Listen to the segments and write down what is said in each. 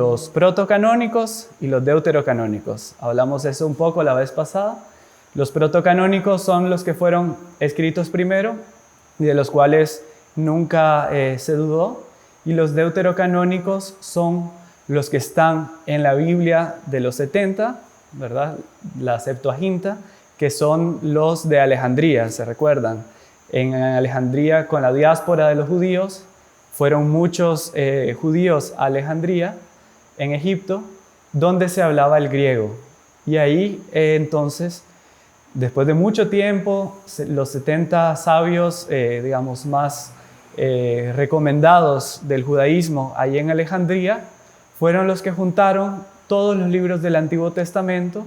los protocanónicos y los deuterocanónicos. Hablamos de eso un poco la vez pasada. Los protocanónicos son los que fueron escritos primero y de los cuales nunca se dudó. Y los deuterocanónicos son los que están en la Biblia de los 70, ¿verdad? La Septuaginta, que son los de Alejandría, ¿se recuerdan? En Alejandría, con la diáspora de los judíos, fueron muchos judíos a Alejandría, en Egipto, donde se hablaba el griego. Y ahí, entonces, después de mucho tiempo, los 70 sabios, digamos, más recomendados del judaísmo ahí en Alejandría, fueron los que juntaron todos los libros del Antiguo Testamento.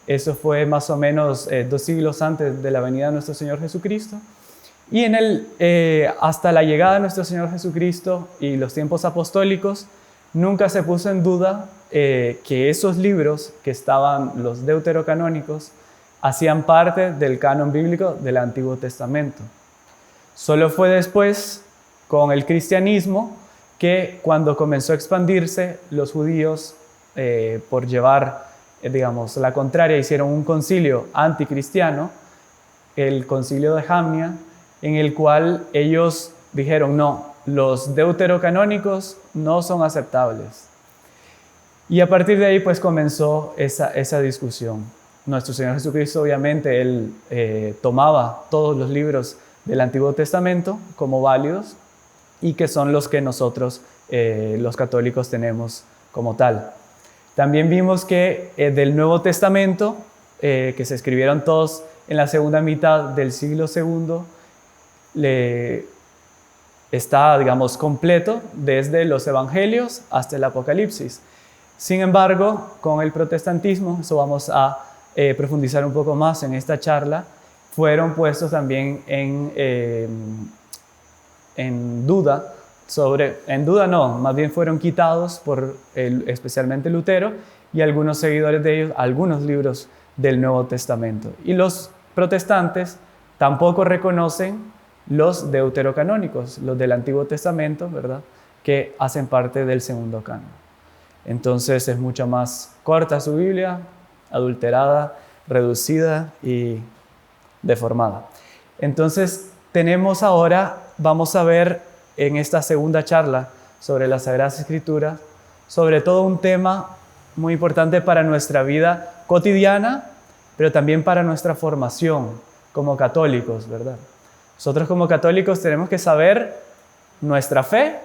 Eso fue más o menos 2 siglos antes de la venida de nuestro Señor Jesucristo. Y hasta la llegada de nuestro Señor Jesucristo y los tiempos apostólicos, nunca se puso en duda que esos libros que estaban, los deuterocanónicos, hacían parte del canon bíblico del Antiguo Testamento. Solo fue después, con el cristianismo, que cuando comenzó a expandirse, los judíos, por llevar, digamos, la contraria, hicieron un concilio anticristiano, el concilio de Jamnia, en el cual ellos dijeron, no, los deuterocanónicos no son aceptables. Y a partir de ahí pues comenzó esa discusión. Nuestro Señor Jesucristo, obviamente, Él tomaba todos los libros del Antiguo Testamento como válidos y que son los que nosotros, los católicos, tenemos como tal. También vimos que del Nuevo Testamento, que se escribieron todos en la segunda mitad del siglo II, está, digamos, completo desde los Evangelios hasta el Apocalipsis. Sin embargo, con el protestantismo, eso vamos a profundizar un poco más en esta charla, fueron puestos también en duda, más bien fueron quitados por especialmente Lutero y algunos seguidores de ellos, algunos libros del Nuevo Testamento. Y los protestantes tampoco reconocen los deuterocanónicos, los del Antiguo Testamento, ¿verdad?, que hacen parte del segundo canon. Entonces es mucho más corta su Biblia, adulterada, reducida y deformada. Entonces vamos a ver en esta segunda charla sobre las Sagradas Escrituras, sobre todo un tema muy importante para nuestra vida cotidiana, pero también para nuestra formación como católicos, ¿verdad? Nosotros como católicos tenemos que saber nuestra fe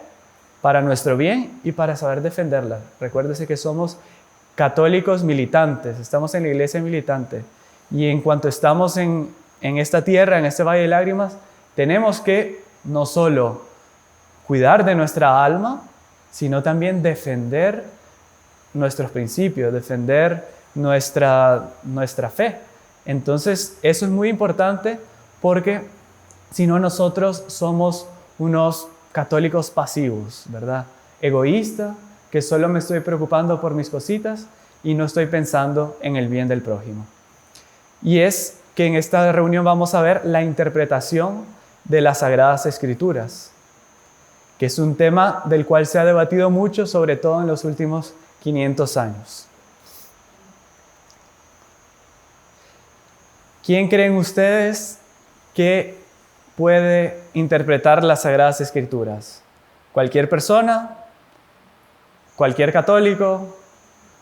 para nuestro bien y para saber defenderla. Recuérdese que somos católicos militantes, estamos en la iglesia militante. Y en cuanto estamos en esta tierra, en este valle de lágrimas, tenemos que no solo cuidar de nuestra alma, sino también defender nuestros principios, defender nuestra fe. Entonces, eso es muy importante porque si no, nosotros somos unos católicos pasivos, ¿verdad? Egoísta, que solo me estoy preocupando por mis cositas y no estoy pensando en el bien del prójimo. Y es que en esta reunión vamos a ver la interpretación de las Sagradas Escrituras, que es un tema del cual se ha debatido mucho, sobre todo en los últimos 500 años. ¿Quién creen ustedes que puede interpretar las Sagradas Escrituras? ¿Cualquier persona? ¿Cualquier católico?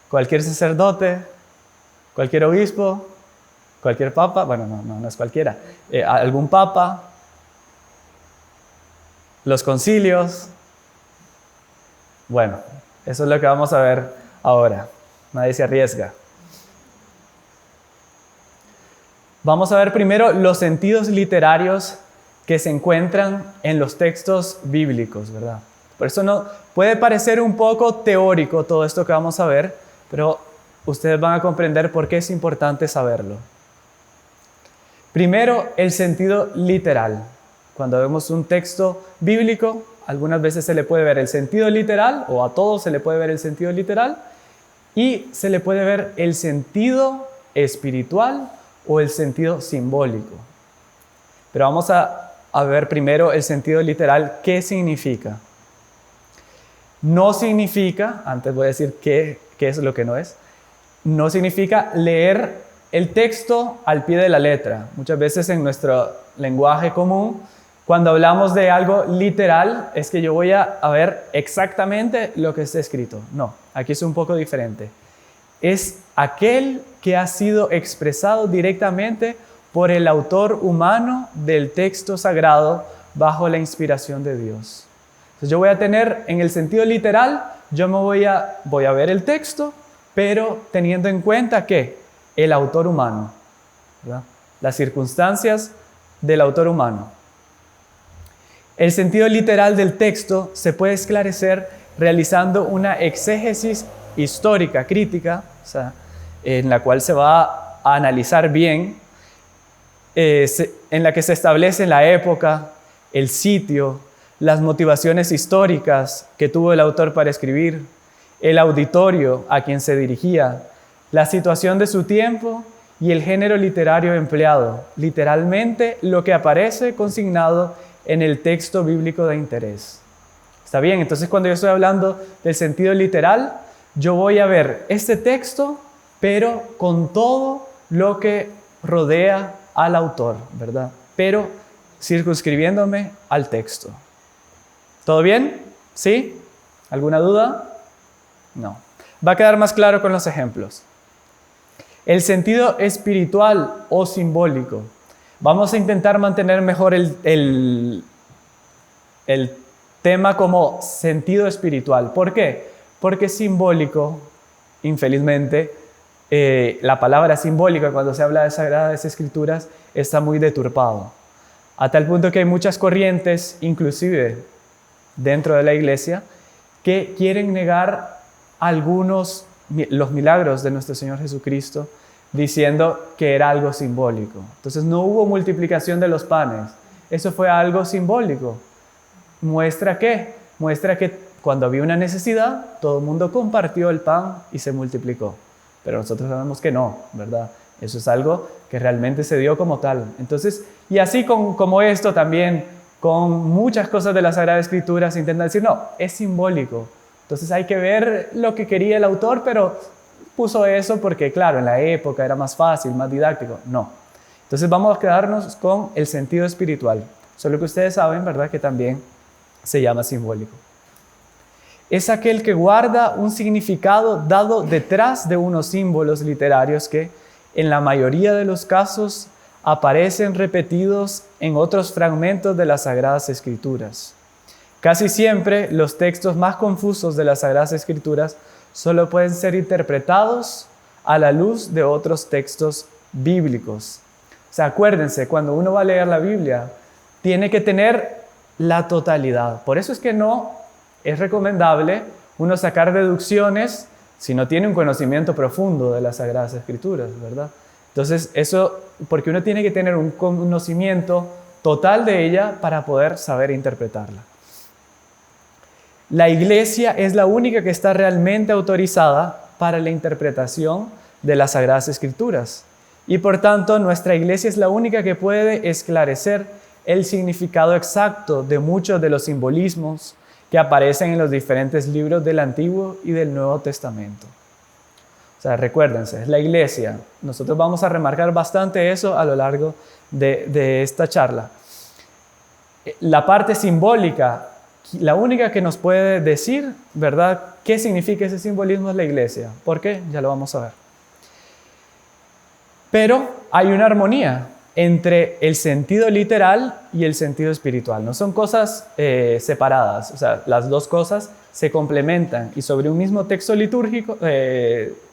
¿Cualquier sacerdote? ¿Cualquier obispo? ¿Cualquier papa? Bueno, no es cualquiera. ¿Algún papa? ¿Los concilios? Bueno, eso es lo que vamos a ver ahora. Nadie se arriesga. Vamos a ver primero los sentidos literarios que se encuentran en los textos bíblicos, ¿verdad? Por eso no puede parecer un poco teórico todo esto que vamos a ver, pero ustedes van a comprender por qué es importante saberlo. Primero, el sentido literal. Cuando vemos un texto bíblico, algunas veces se le puede ver el sentido literal, o a todos se le puede ver el sentido literal, y se le puede ver el sentido espiritual o el sentido simbólico. Pero vamos a ver primero el sentido literal. ¿Qué significa? no significa, antes voy a decir qué es lo que no es, no significa leer el texto al pie de la letra. Muchas veces en nuestro lenguaje común, cuando hablamos de algo literal, es que yo voy a ver exactamente lo que está escrito. No, aquí es un poco diferente. Es aquel que ha sido expresado directamente por el autor humano del texto sagrado bajo la inspiración de Dios. Entonces yo voy a tener, en el sentido literal, yo me voy a ver el texto, pero teniendo en cuenta que el autor humano, ¿verdad? Las circunstancias del autor humano. El sentido literal del texto se puede esclarecer realizando una exégesis histórica, crítica, o sea, en la cual se va a analizar bien, en la que se establece la época, el sitio, las motivaciones históricas que tuvo el autor para escribir, el auditorio a quien se dirigía, la situación de su tiempo y el género literario empleado, literalmente lo que aparece consignado en el texto bíblico de interés. ¿Está bien? Entonces, cuando yo estoy hablando del sentido literal, yo voy a ver este texto, pero con todo lo que rodea al autor, ¿verdad? Pero circunscribiéndome al texto. ¿Todo bien? ¿Sí? ¿Alguna duda? No. Va a quedar más claro con los ejemplos. El sentido espiritual o simbólico. Vamos a intentar mantener mejor el tema como sentido espiritual. ¿Por qué? Porque simbólico, infelizmente, la palabra simbólica cuando se habla de Sagradas Escrituras está muy deturpado. A tal punto que hay muchas corrientes, inclusive dentro de la iglesia, que quieren negar los milagros de nuestro Señor Jesucristo, diciendo que era algo simbólico. Entonces no hubo multiplicación de los panes, eso fue algo simbólico. ¿Muestra qué? Muestra que cuando había una necesidad, todo el mundo compartió el pan y se multiplicó. Pero nosotros sabemos que no, ¿verdad? Eso es algo que realmente se dio como tal. Entonces, y así como esto también, con muchas cosas de la Sagrada Escritura se intenta decir, no, es simbólico. Entonces hay que ver lo que quería el autor, pero puso eso porque, claro, en la época era más fácil, más didáctico. No. Entonces vamos a quedarnos con el sentido espiritual. Solo que ustedes saben, ¿verdad?, que también se llama simbólico. Es aquel que guarda un significado dado detrás de unos símbolos literarios que, en la mayoría de los casos, aparecen repetidos en otros fragmentos de las Sagradas Escrituras. Casi siempre los textos más confusos de las Sagradas Escrituras solo pueden ser interpretados a la luz de otros textos bíblicos. O sea, acuérdense, cuando uno va a leer la Biblia, tiene que tener la totalidad. Por eso es que no es recomendable uno sacar deducciones si no tiene un conocimiento profundo de las Sagradas Escrituras, ¿verdad? Entonces, eso, porque uno tiene que tener un conocimiento total de ella para poder saber interpretarla. La Iglesia es la única que está realmente autorizada para la interpretación de las Sagradas Escrituras. Y por tanto, nuestra Iglesia es la única que puede esclarecer el significado exacto de muchos de los simbolismos que aparecen en los diferentes libros del Antiguo y del Nuevo Testamento. O sea, recuérdense, es la Iglesia. Nosotros vamos a remarcar bastante eso a lo largo de esta charla. La parte simbólica, la única que nos puede decir, ¿verdad?, qué significa ese simbolismo es la Iglesia. ¿Por qué? Ya lo vamos a ver. Pero hay una armonía entre el sentido literal y el sentido espiritual. No son cosas separadas, o sea, las dos cosas se complementan y sobre un mismo texto litúrgico,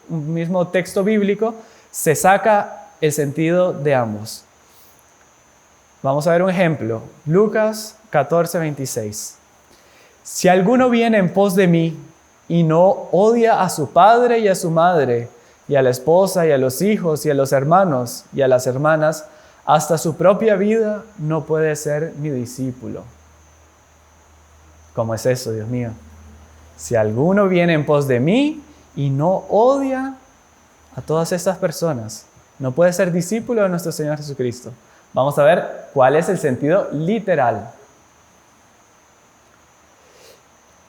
un mismo texto bíblico, se saca el sentido de ambos. Vamos a ver un ejemplo. Lucas 14:26. Si alguno viene en pos de mí y no odia a su padre y a su madre, y a la esposa y a los hijos y a los hermanos y a las hermanas, hasta su propia vida, no puede ser mi discípulo. ¿Cómo es eso, Dios mío? Si alguno viene en pos de mí y no odia a todas estas personas, no puede ser discípulo de nuestro Señor Jesucristo. Vamos a ver cuál es el sentido literal.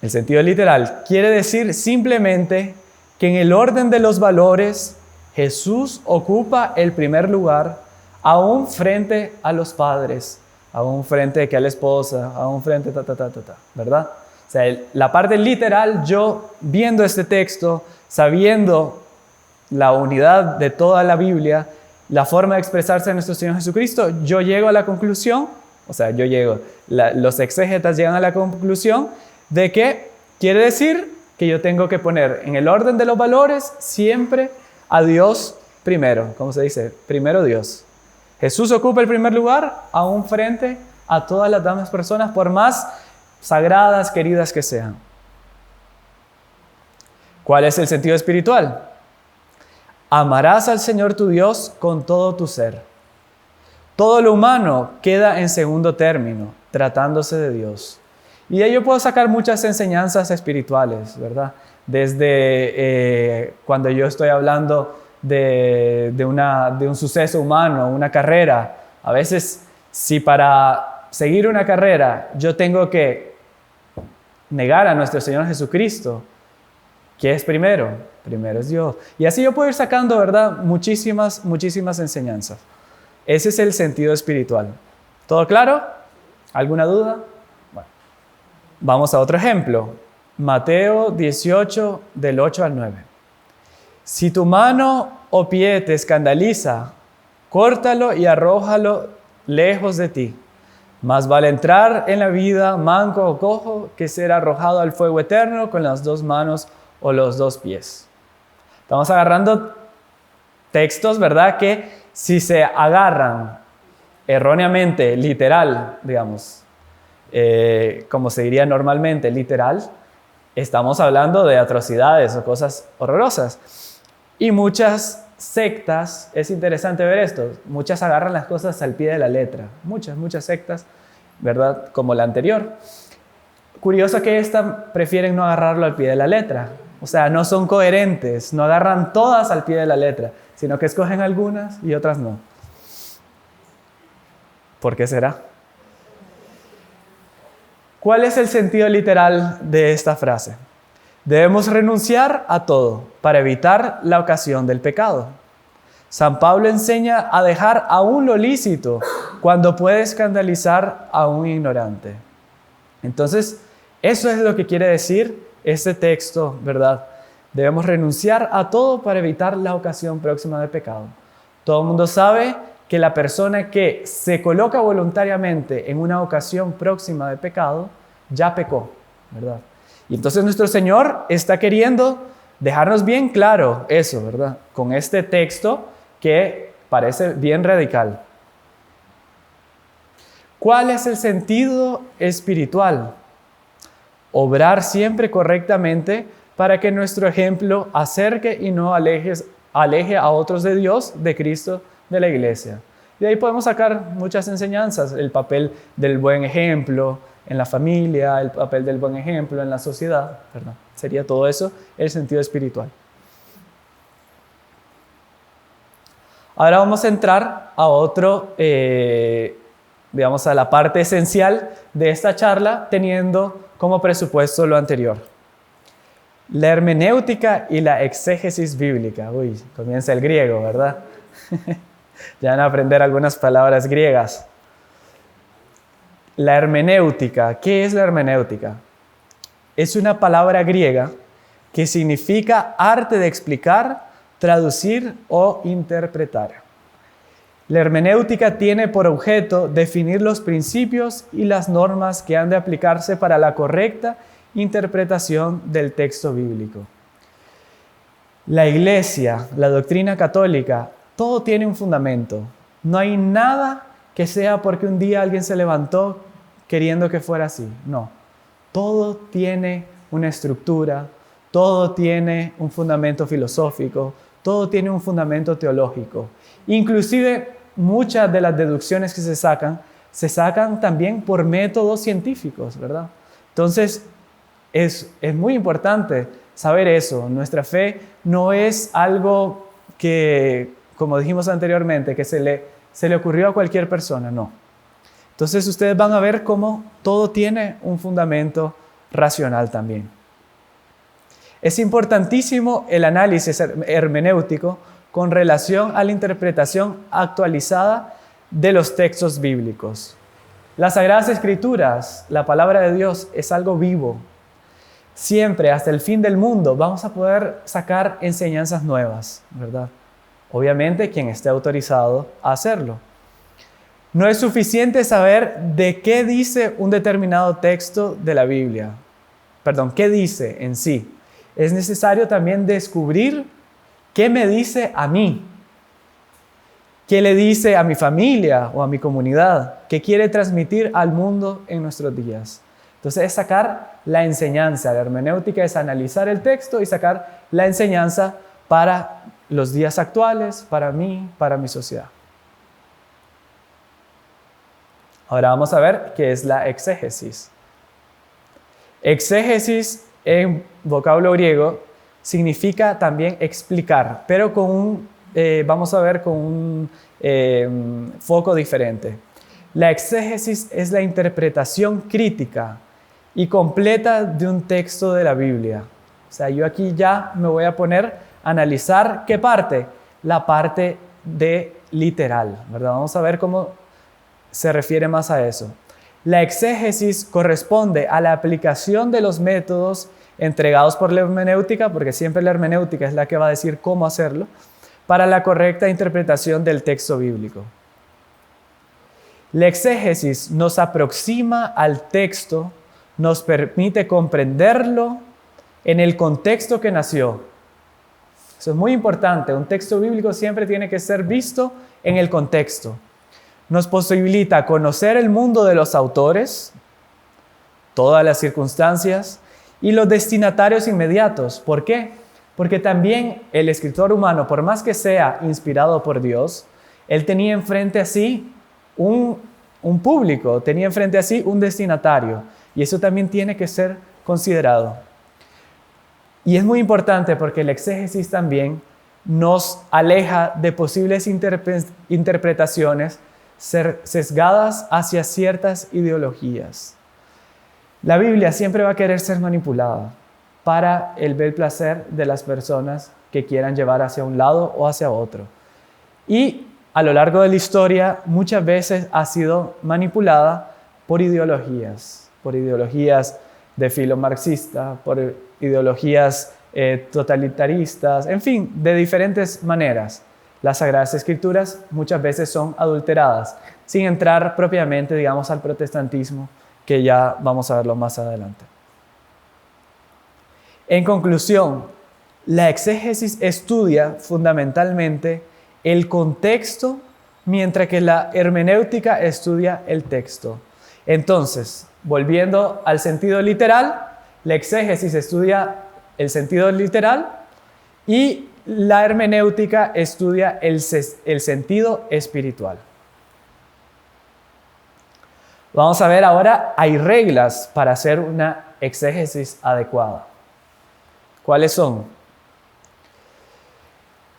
El sentido literal quiere decir simplemente que en el orden de los valores, Jesús ocupa el primer lugar, aún frente a los padres, aún frente a la esposa, aún frente ¿verdad? O sea, la parte literal, yo viendo este texto, sabiendo la unidad de toda la Biblia, la forma de expresarse de nuestro Señor Jesucristo, yo llego a la conclusión, los exégetas llegan a la conclusión de que quiere decir que yo tengo que poner en el orden de los valores siempre a Dios primero. ¿Cómo se dice? Primero Dios. Jesús ocupa el primer lugar, aún frente a todas las demás personas, por más sagradas, queridas que sean. ¿Cuál es el sentido espiritual? Amarás al Señor tu Dios con todo tu ser. Todo lo humano queda en segundo término, tratándose de Dios. Y de ello puedo sacar muchas enseñanzas espirituales, ¿verdad? Desde cuando yo estoy hablando de un suceso humano, una carrera. A veces, si para seguir una carrera yo tengo que negar a nuestro Señor Jesucristo, ¿qué es primero? Primero es Dios. Y así yo puedo ir sacando, ¿verdad? Muchísimas enseñanzas. Ese es el sentido espiritual. ¿Todo claro? ¿Alguna duda? Bueno, vamos a otro ejemplo. Mateo 18, del 8 al 9. Si tu mano o pie te escandaliza, córtalo y arrójalo lejos de ti. Más vale entrar en la vida manco o cojo que ser arrojado al fuego eterno con las 2 manos o los 2 pies. Estamos agarrando textos, ¿verdad? Que si se agarran erróneamente, literal, digamos, como se diría normalmente, literal, estamos hablando de atrocidades o cosas horrorosas. Y muchas sectas, es interesante ver esto, muchas agarran las cosas al pie de la letra. Muchas sectas, ¿verdad? Como la anterior. Curioso que esta prefieren no agarrarlo al pie de la letra. O sea, no son coherentes, no agarran todas al pie de la letra, sino que escogen algunas y otras no. ¿Por qué será? ¿Cuál es el sentido literal de esta frase? Debemos renunciar a todo para evitar la ocasión del pecado. San Pablo enseña a dejar aún lo lícito cuando puede escandalizar a un ignorante. Entonces, eso es lo que quiere decir este texto, ¿verdad? Debemos renunciar a todo para evitar la ocasión próxima de pecado. Todo el mundo sabe que la persona que se coloca voluntariamente en una ocasión próxima de pecado, ya pecó, ¿verdad? Y entonces nuestro Señor está queriendo dejarnos bien claro eso, ¿verdad? Con este texto que parece bien radical. ¿Cuál es el sentido espiritual? Obrar siempre correctamente para que nuestro ejemplo acerque y no aleje a otros de Dios, de Cristo, de la iglesia. Y de ahí podemos sacar muchas enseñanzas, el papel del buen ejemplo en la familia, el papel del buen ejemplo en la sociedad, ¿verdad? Sería todo eso el sentido espiritual. Ahora vamos a entrar a otro, digamos, a la parte esencial de esta charla, teniendo como presupuesto lo anterior. La hermenéutica y la exégesis bíblica. Uy, comienza el griego, ¿verdad? Ya van a aprender algunas palabras griegas. La hermenéutica. ¿Qué es la hermenéutica? Es una palabra griega que significa arte de explicar, traducir o interpretar. La hermenéutica tiene por objeto definir los principios y las normas que han de aplicarse para la correcta interpretación del texto bíblico. La Iglesia, la doctrina católica, todo tiene un fundamento. No hay nada que sea porque un día alguien se levantó queriendo que fuera así. No. Todo tiene una estructura, todo tiene un fundamento filosófico, todo tiene un fundamento teológico. Inclusive muchas de las deducciones que se sacan también por métodos científicos, ¿verdad? Entonces, es muy importante saber eso. Nuestra fe no es algo que, como dijimos anteriormente, que se le ocurrió a cualquier persona, no. Entonces ustedes van a ver cómo todo tiene un fundamento racional también. Es importantísimo el análisis hermenéutico con relación a la interpretación actualizada de los textos bíblicos. Las Sagradas Escrituras, la palabra de Dios, es algo vivo. Siempre, hasta el fin del mundo, vamos a poder sacar enseñanzas nuevas, ¿verdad? Obviamente, quien esté autorizado a hacerlo. No es suficiente saber de qué dice un determinado texto de la Biblia. ¿Qué dice en sí? Es necesario también descubrir qué me dice a mí. ¿Qué le dice a mi familia o a mi comunidad? ¿Qué quiere transmitir al mundo en nuestros días? Entonces es sacar la enseñanza. La hermenéutica es analizar el texto y sacar la enseñanza para los días actuales, para mí, para mi sociedad. Ahora vamos a ver qué es la exégesis. Exégesis en vocablo griego significa también explicar, pero vamos a ver con un foco diferente. La exégesis es la interpretación crítica y completa de un texto de la Biblia. O sea, yo aquí ya me voy a poner a analizar ¿qué parte? La parte de literal, ¿verdad? Vamos a ver cómo se refiere más a eso. La exégesis corresponde a la aplicación de los métodos entregados por la hermenéutica, porque siempre la hermenéutica es la que va a decir cómo hacerlo, para la correcta interpretación del texto bíblico. La exégesis nos aproxima al texto, nos permite comprenderlo en el contexto que nació. Eso es muy importante. Un texto bíblico siempre tiene que ser visto en el contexto. Nos posibilita conocer el mundo de los autores, todas las circunstancias y los destinatarios inmediatos. ¿Por qué? Porque también el escritor humano, por más que sea inspirado por Dios, él tenía enfrente a sí un público, tenía enfrente a sí un destinatario. Y eso también tiene que ser considerado. Y es muy importante porque la exégesis también nos aleja de posibles interpretaciones sesgadas hacia ciertas ideologías. La Biblia siempre va a querer ser manipulada para el bel placer de las personas que quieran llevar hacia un lado o hacia otro. Y a lo largo de la historia muchas veces ha sido manipulada por ideologías de filo marxista, por ideologías totalitaristas, en fin, de diferentes maneras. Las Sagradas Escrituras muchas veces son adulteradas, sin entrar propiamente, digamos, al protestantismo, que ya vamos a verlo más adelante. En conclusión, la exégesis estudia fundamentalmente el contexto, mientras que la hermenéutica estudia el texto. Entonces, volviendo al sentido literal, la exégesis estudia el sentido literal y la hermenéutica estudia el sentido espiritual. Vamos a ver ahora, hay reglas para hacer una exégesis adecuada. ¿Cuáles son?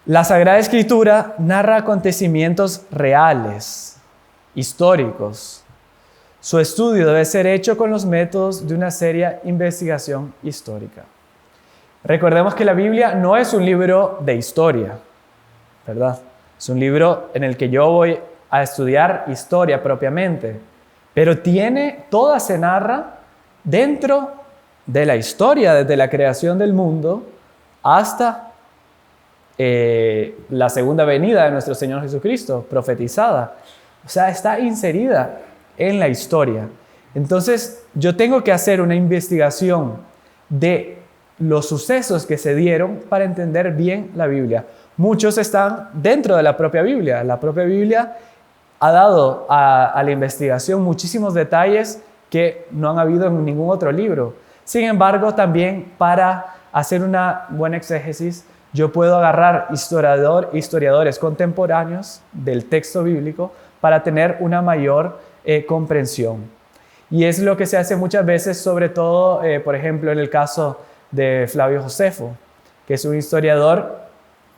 La Sagrada Escritura narra acontecimientos reales, históricos. Su estudio debe ser hecho con los métodos de una seria investigación histórica. Recordemos que la Biblia no es un libro de historia, ¿verdad? Es un libro en el que yo voy a estudiar historia propiamente, pero toda se narra dentro de la historia, desde la creación del mundo hasta la segunda venida de nuestro Señor Jesucristo, profetizada. O sea, está inserida en la historia. Entonces, yo tengo que hacer una investigación de los sucesos que se dieron para entender bien la Biblia. Muchos están dentro de la propia Biblia. La propia Biblia ha dado a la investigación muchísimos detalles que no han habido en ningún otro libro. Sin embargo, también para hacer una buena exégesis, yo puedo agarrar historiadores contemporáneos del texto bíblico para tener una mayor comprensión. Y es lo que se hace muchas veces, sobre todo, por ejemplo, en el caso de Flavio Josefo, que es un historiador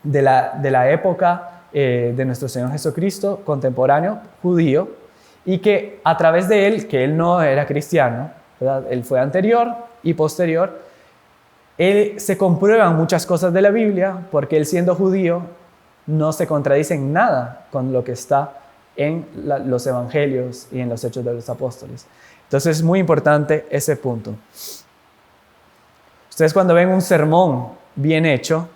de la época de nuestro Señor Jesucristo, contemporáneo, judío, y que a través de él, que él no era cristiano, ¿verdad? Él fue anterior y posterior. Él se comprueban muchas cosas de la Biblia porque él, siendo judío, no se contradice en nada con lo que está en los evangelios y en los hechos de los apóstoles. Entonces es muy importante ese punto. Ustedes, cuando ven un sermón bien hecho,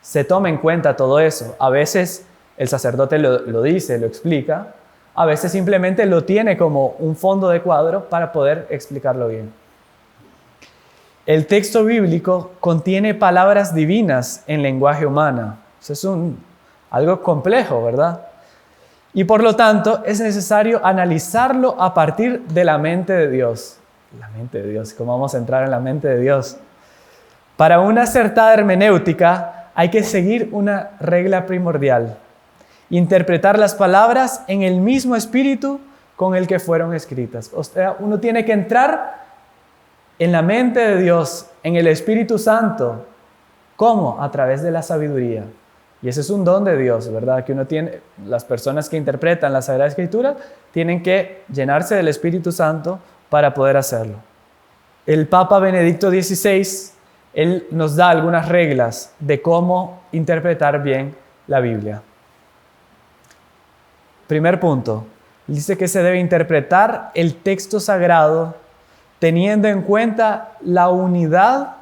se toma en cuenta todo eso. A veces el sacerdote lo dice, lo explica. A veces simplemente lo tiene como un fondo de cuadro para poder explicarlo bien. El texto bíblico contiene palabras divinas en lenguaje humano. Eso es algo complejo, ¿verdad? Y por lo tanto es necesario analizarlo a partir de la mente de Dios. La mente de Dios, ¿cómo vamos a entrar en la mente de Dios? Para una acertada hermenéutica hay que seguir una regla primordial: interpretar las palabras en el mismo espíritu con el que fueron escritas. O sea, uno tiene que entrar en la mente de Dios, en el Espíritu Santo. ¿Cómo? A través de la sabiduría. Y ese es un don de Dios, ¿verdad? Que uno tiene, las personas que interpretan la Sagrada Escritura tienen que llenarse del Espíritu Santo para poder hacerlo. El Papa Benedicto XVI, él nos da algunas reglas de cómo interpretar bien la Biblia. Primer punto, dice que se debe interpretar el texto sagrado teniendo en cuenta la unidad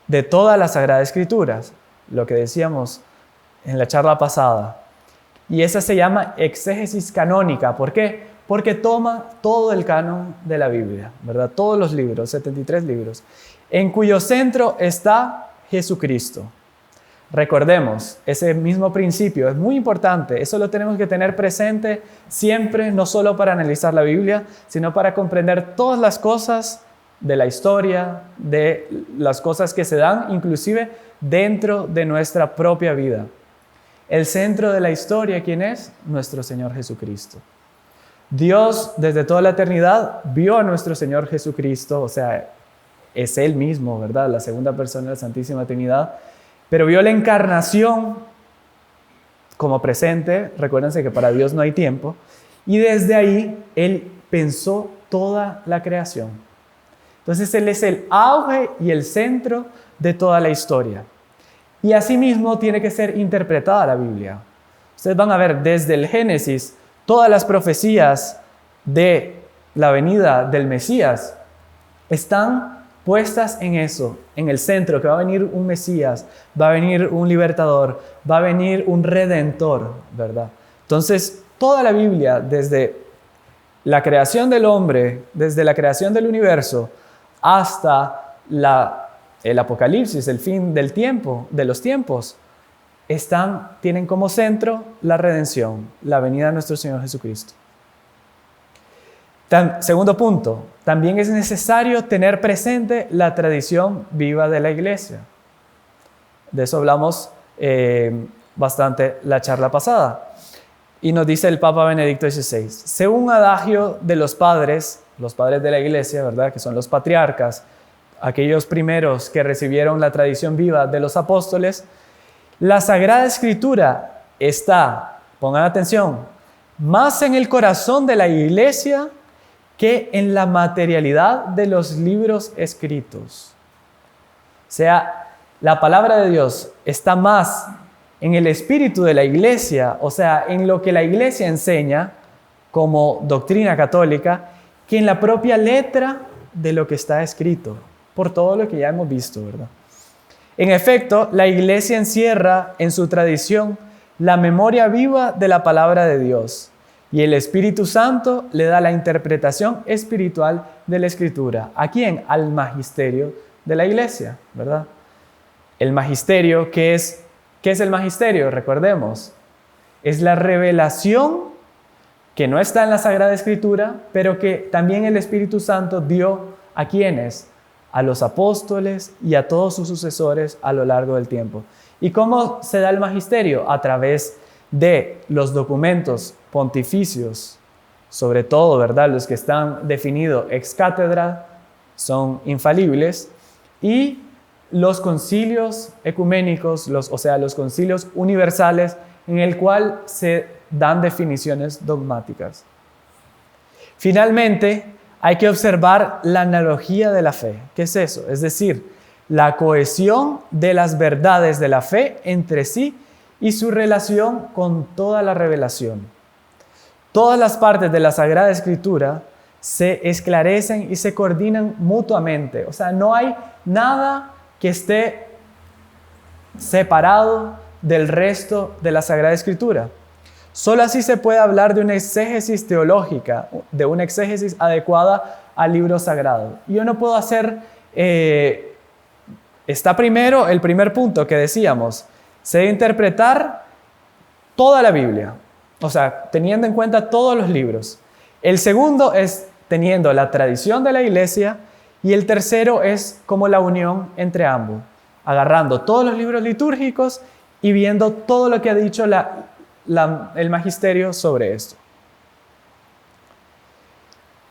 de toda la Sagrada Escritura, lo que decíamos en la charla pasada. Y esa se llama exégesis canónica. ¿Por qué? Porque toma todo el canon de la Biblia, ¿verdad? Todos los libros, 73 libros, en cuyo centro está Jesucristo. Recordemos, ese mismo principio es muy importante. Eso lo tenemos que tener presente siempre, no solo para analizar la Biblia, sino para comprender todas las cosas de la historia, de las cosas que se dan, inclusive dentro de nuestra propia vida. El centro de la historia, ¿quién es? Nuestro Señor Jesucristo. Dios, desde toda la eternidad, vio a nuestro Señor Jesucristo, o sea, es Él mismo, ¿verdad? La segunda persona de la Santísima Trinidad. Pero vio la encarnación como presente. Recuérdense que para Dios no hay tiempo. Y desde ahí Él pensó toda la creación. Entonces Él es el auge y el centro de toda la historia. Y asimismo tiene que ser interpretada la Biblia. Ustedes van a ver desde el Génesis todas las profecías de la venida del Mesías están puestas en eso, en el centro, que va a venir un Mesías, va a venir un libertador, va a venir un redentor, ¿verdad? Entonces, toda la Biblia, desde la creación del hombre, desde la creación del universo, hasta el Apocalipsis, el fin del tiempo, de los tiempos, tienen como centro la redención, la venida de nuestro Señor Jesucristo. Segundo punto, también es necesario tener presente la tradición viva de la Iglesia. De eso hablamos bastante la charla pasada. Y nos dice el Papa Benedicto XVI, según un adagio de los padres de la Iglesia, ¿verdad? Que son los patriarcas, aquellos primeros que recibieron la tradición viva de los apóstoles, la Sagrada Escritura está, pongan atención, más en el corazón de la Iglesia que en la materialidad de los libros escritos. O sea, la palabra de Dios está más en el espíritu de la Iglesia, o sea, en lo que la Iglesia enseña como doctrina católica, que en la propia letra de lo que está escrito, por todo lo que ya hemos visto, ¿verdad? En efecto, la Iglesia encierra en su tradición la memoria viva de la palabra de Dios. Y el Espíritu Santo le da la interpretación espiritual de la Escritura. ¿A quién? Al magisterio de la Iglesia, ¿verdad? El magisterio, ¿qué es el magisterio? Recordemos, es la revelación que no está en la Sagrada Escritura, pero que también el Espíritu Santo dio ¿a quiénes? A los apóstoles y a todos sus sucesores a lo largo del tiempo. ¿Y cómo se da el magisterio? A través de los documentos pontificios, sobre todo, ¿verdad? Los que están definidos ex cátedra son infalibles, y los concilios ecuménicos, los concilios universales, en el cual se dan definiciones dogmáticas. Finalmente, hay que observar la analogía de la fe. ¿Qué es eso? Es decir, la cohesión de las verdades de la fe entre sí y su relación con toda la revelación. Todas las partes de la Sagrada Escritura se esclarecen y se coordinan mutuamente. O sea, no hay nada que esté separado del resto de la Sagrada Escritura. Solo así se puede hablar de una exégesis teológica, de una exégesis adecuada al libro sagrado. Yo no puedo hacer... está primero el primer punto que decíamos, se debe interpretar toda la Biblia, o sea, teniendo en cuenta todos los libros. El segundo es teniendo la tradición de la iglesia y el tercero es como la unión entre ambos, agarrando todos los libros litúrgicos y viendo todo lo que ha dicho el magisterio sobre esto.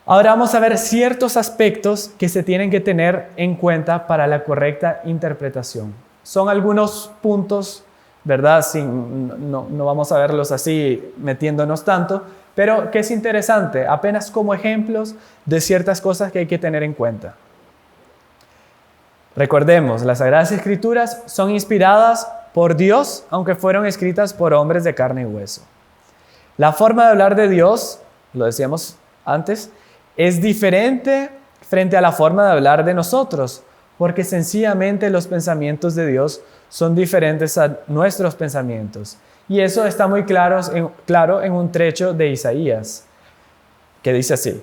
Ahora vamos a ver ciertos aspectos que se tienen que tener en cuenta para la correcta interpretación. Son algunos puntos, ¿verdad? No vamos a verlos así metiéndonos tanto, pero que es interesante, apenas como ejemplos de ciertas cosas que hay que tener en cuenta. Recordemos, las Sagradas Escrituras son inspiradas por Dios, aunque fueron escritas por hombres de carne y hueso. La forma de hablar de Dios, lo decíamos antes, es diferente frente a la forma de hablar de nosotros, porque sencillamente los pensamientos de Dios son diferentes a nuestros pensamientos. Y eso está muy claro en un trecho de Isaías, que dice así: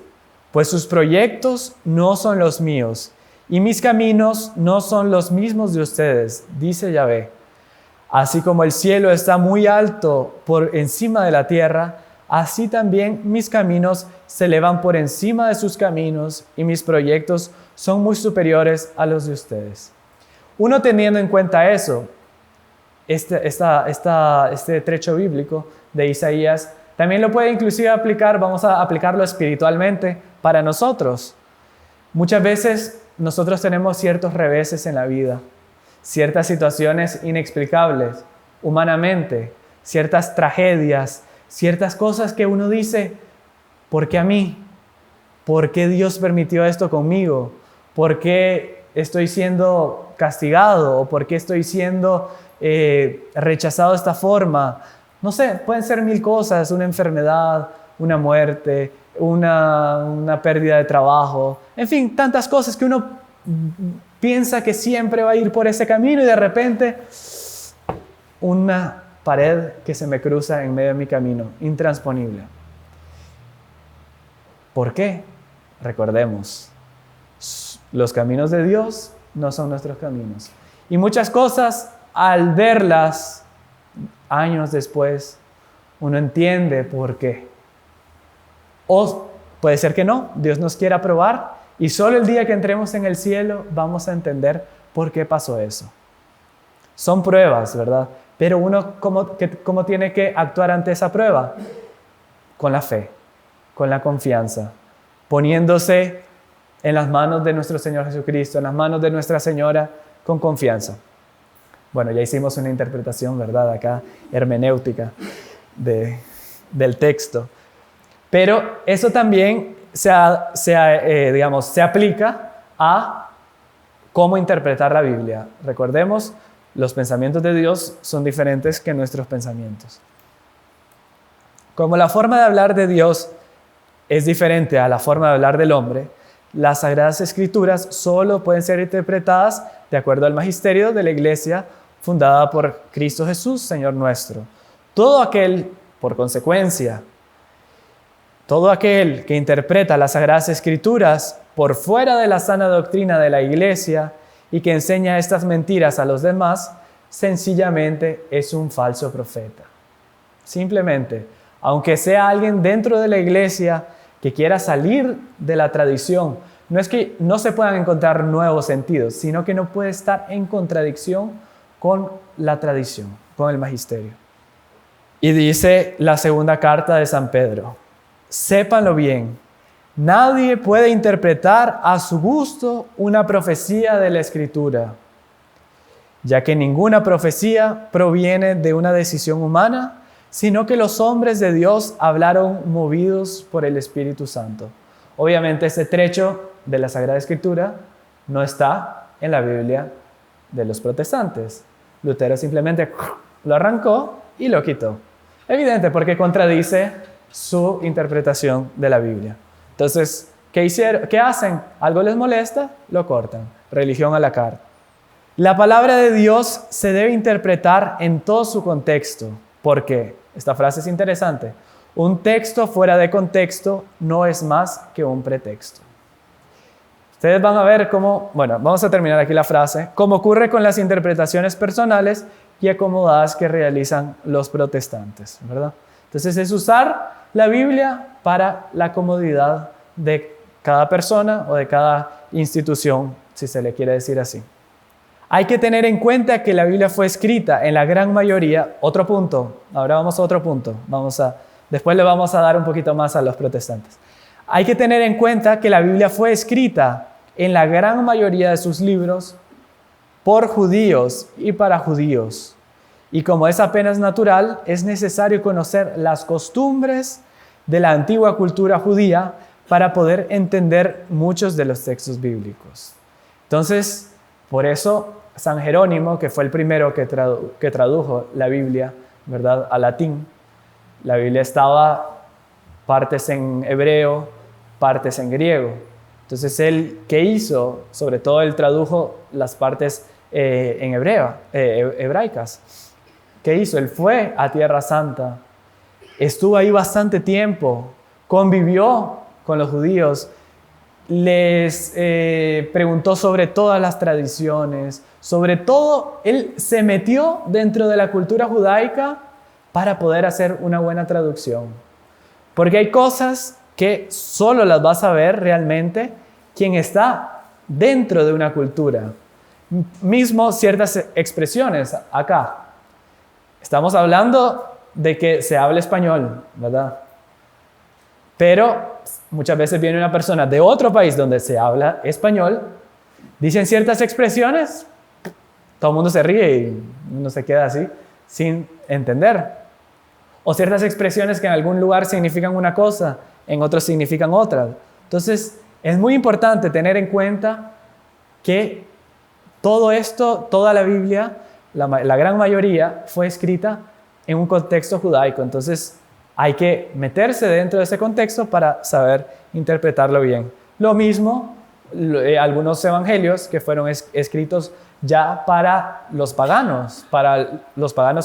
pues sus proyectos no son los míos, y mis caminos no son los mismos de ustedes, dice Yahvé. Así como el cielo está muy alto por encima de la tierra, así también mis caminos se elevan por encima de sus caminos y mis proyectos son muy superiores a los de ustedes. Uno teniendo en cuenta eso, este trecho bíblico de Isaías, también lo puede inclusive aplicar, vamos a aplicarlo espiritualmente para nosotros. Muchas veces nosotros tenemos ciertos reveses en la vida, ciertas situaciones inexplicables humanamente, ciertas tragedias, ciertas cosas que uno dice, ¿por qué a mí? ¿Por qué Dios permitió esto conmigo? ¿Por qué estoy siendo castigado? ¿O por qué estoy siendo rechazado de esta forma? No sé, pueden ser mil cosas, una enfermedad, una muerte, una pérdida de trabajo, en fin, tantas cosas que uno piensa que siempre va a ir por ese camino y de repente una pared que se me cruza en medio de mi camino, intransponible. ¿Por qué? Recordemos, los caminos de Dios no son nuestros caminos. Y muchas cosas, al verlas años después, uno entiende por qué. O puede ser que no, Dios nos quiera probar y solo el día que entremos en el cielo vamos a entender por qué pasó eso. Son pruebas, ¿verdad? Pero uno, ¿cómo tiene que actuar ante esa prueba? Con la fe, con la confianza, poniéndose en las manos de nuestro Señor Jesucristo, en las manos de Nuestra Señora, con confianza. Bueno, ya hicimos una interpretación, ¿verdad? Acá, hermenéutica del texto. Pero eso también se aplica a cómo interpretar la Biblia. Recordemos, los pensamientos de Dios son diferentes que nuestros pensamientos. Como la forma de hablar de Dios es diferente a la forma de hablar del hombre, las Sagradas Escrituras solo pueden ser interpretadas de acuerdo al magisterio de la Iglesia fundada por Cristo Jesús, Señor nuestro. Todo aquel que interpreta las Sagradas Escrituras por fuera de la sana doctrina de la Iglesia y que enseña estas mentiras a los demás, sencillamente es un falso profeta. Simplemente, aunque sea alguien dentro de la Iglesia que quiera salir de la tradición, no es que no se puedan encontrar nuevos sentidos, sino que no puede estar en contradicción con la tradición, con el magisterio. Y dice la segunda carta de San Pedro: sépanlo bien, nadie puede interpretar a su gusto una profecía de la Escritura, ya que ninguna profecía proviene de una decisión humana, sino que los hombres de Dios hablaron movidos por el Espíritu Santo. Obviamente ese trecho de la Sagrada Escritura no está en la Biblia de los protestantes. Lutero simplemente lo arrancó y lo quitó. Evidente, porque contradice su interpretación de la Biblia. Entonces, ¿qué hacen? ¿Algo les molesta? Lo cortan. Religión a la carta. La palabra de Dios se debe interpretar en todo su contexto. ¿Por qué? Esta frase es interesante. Un texto fuera de contexto no es más que un pretexto. Ustedes van a ver cómo, bueno, vamos a terminar aquí la frase, como ocurre con las interpretaciones personales y acomodadas que realizan los protestantes, ¿verdad? Entonces es usar la Biblia para la comodidad de cada persona o de cada institución, si se le quiere decir así. Hay que tener en cuenta que la Biblia fue escrita en la gran mayoría, otro punto, ahora vamos a otro punto, después le vamos a dar un poquito más a los protestantes. Hay que tener en cuenta que la Biblia fue escrita en la gran mayoría de sus libros por judíos y para judíos. Y como es apenas natural, es necesario conocer las costumbres de la antigua cultura judía para poder entender muchos de los textos bíblicos. Entonces, por eso San Jerónimo, que fue el primero que tradujo la Biblia, ¿verdad?, al latín, la Biblia estaba partes en hebreo, partes en griego. Entonces, él, ¿qué hizo? Sobre todo, él tradujo las partes en hebraicas. ¿Qué hizo? Él fue a Tierra Santa, estuvo ahí bastante tiempo, convivió con los judíos, les preguntó sobre todas las tradiciones, sobre todo, él se metió dentro de la cultura judaica para poder hacer una buena traducción. Porque hay cosas que solo las vas a ver realmente quien está dentro de una cultura. Mismo ciertas expresiones acá. Estamos hablando de que se habla español, ¿verdad? Pero muchas veces viene una persona de otro país donde se habla español, dicen ciertas expresiones, todo el mundo se ríe y uno se queda así sin entender. O ciertas expresiones que en algún lugar significan una cosa, en otros significan otra. Entonces, es muy importante tener en cuenta que todo esto, toda la Biblia, la gran mayoría, fue escrita en un contexto judaico. Entonces, hay que meterse dentro de ese contexto para saber interpretarlo bien. Lo mismo, algunos evangelios que fueron escritos ya para los paganos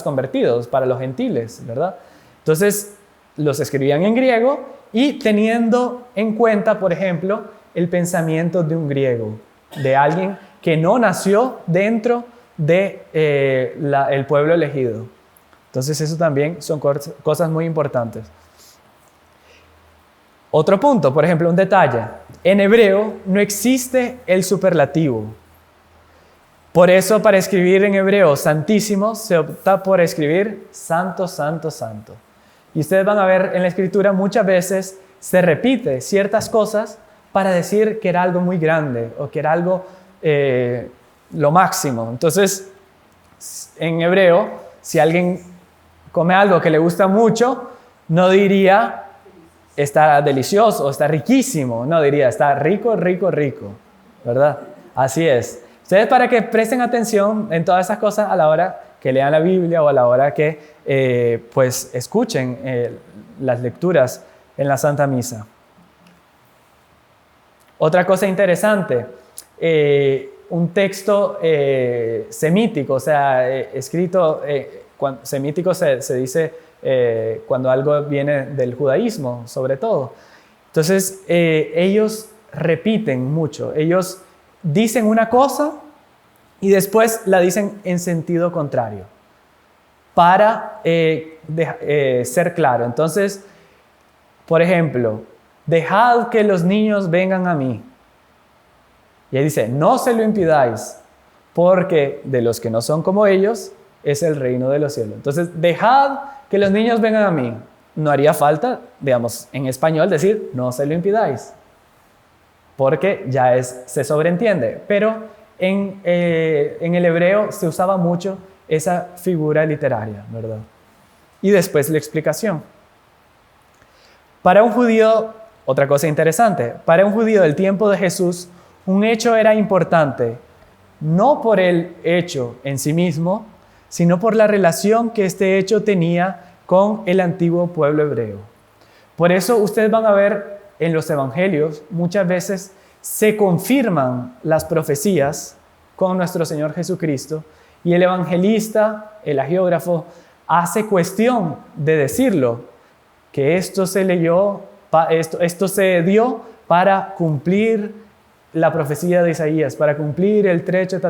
convertidos, para los gentiles, ¿verdad? Entonces, los escribían en griego y teniendo en cuenta, por ejemplo, el pensamiento de un griego, de alguien que no nació dentro del pueblo elegido. Entonces, eso también son cosas muy importantes. Otro punto, por ejemplo, un detalle. En hebreo no existe el superlativo. Por eso, para escribir en hebreo santísimo, se opta por escribir santo, santo, santo. Y ustedes van a ver en la escritura muchas veces se repite ciertas cosas para decir que era algo muy grande o que era algo lo máximo. Entonces, en hebreo, si alguien come algo que le gusta mucho, no diría está delicioso o está riquísimo, no diría está rico, rico, rico, ¿verdad? Así es. Ustedes para que presten atención en todas esas cosas a la hora que lean la Biblia o a la hora que pues escuchen las lecturas en la Santa Misa. Otra cosa interesante, un texto semítico, o sea, escrito, semítico se dice cuando algo viene del judaísmo, sobre todo. Entonces, ellos repiten mucho, ellos dicen una cosa y después la dicen en sentido contrario, para ser claro. Entonces, por ejemplo, dejad que los niños vengan a mí. Y ahí dice, no se lo impidáis, porque de los que no son como ellos es el reino de los cielos. Entonces, dejad que los niños vengan a mí. No haría falta, digamos, en español decir, no se lo impidáis, porque ya se sobreentiende. Pero en el hebreo se usaba mucho esa figura literaria, ¿verdad? Y después la explicación. Para un judío otra cosa interesante, para un judío del tiempo de Jesús, un hecho era importante, no por el hecho en sí mismo, sino por la relación que este hecho tenía con el antiguo pueblo hebreo. Por eso ustedes van a ver en los evangelios, muchas veces se confirman las profecías con nuestro Señor Jesucristo, y el evangelista, el agiógrafo, hace cuestión de decirlo, que esto se leyó, esto se dio para cumplir la profecía de Isaías, para cumplir el trecho,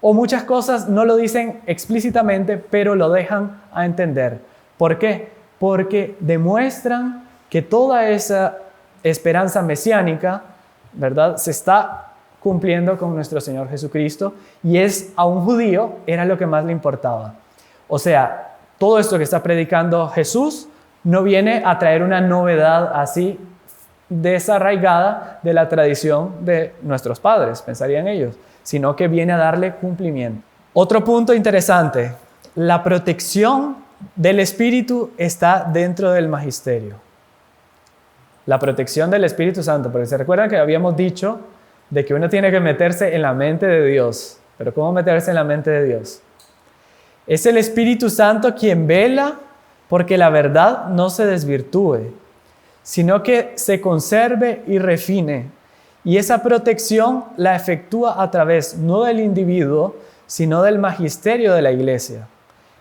O muchas cosas no lo dicen explícitamente, pero lo dejan a entender. ¿Por qué? Porque demuestran que toda esa esperanza mesiánica, ¿verdad?, se está cumpliendo con nuestro Señor Jesucristo, y a un judío era lo que más le importaba. O sea, todo esto que está predicando Jesús no viene a traer una novedad así desarraigada de la tradición de nuestros padres, pensarían ellos, sino que viene a darle cumplimiento. Otro punto interesante, la protección del Espíritu está dentro del magisterio. La protección del Espíritu Santo, porque se recuerdan que habíamos dicho de que uno tiene que meterse en la mente de Dios. ¿Pero cómo meterse en la mente de Dios? Es el Espíritu Santo quien vela porque la verdad no se desvirtúe, sino que se conserve y refine. Y esa protección la efectúa a través no del individuo, sino del magisterio de la Iglesia,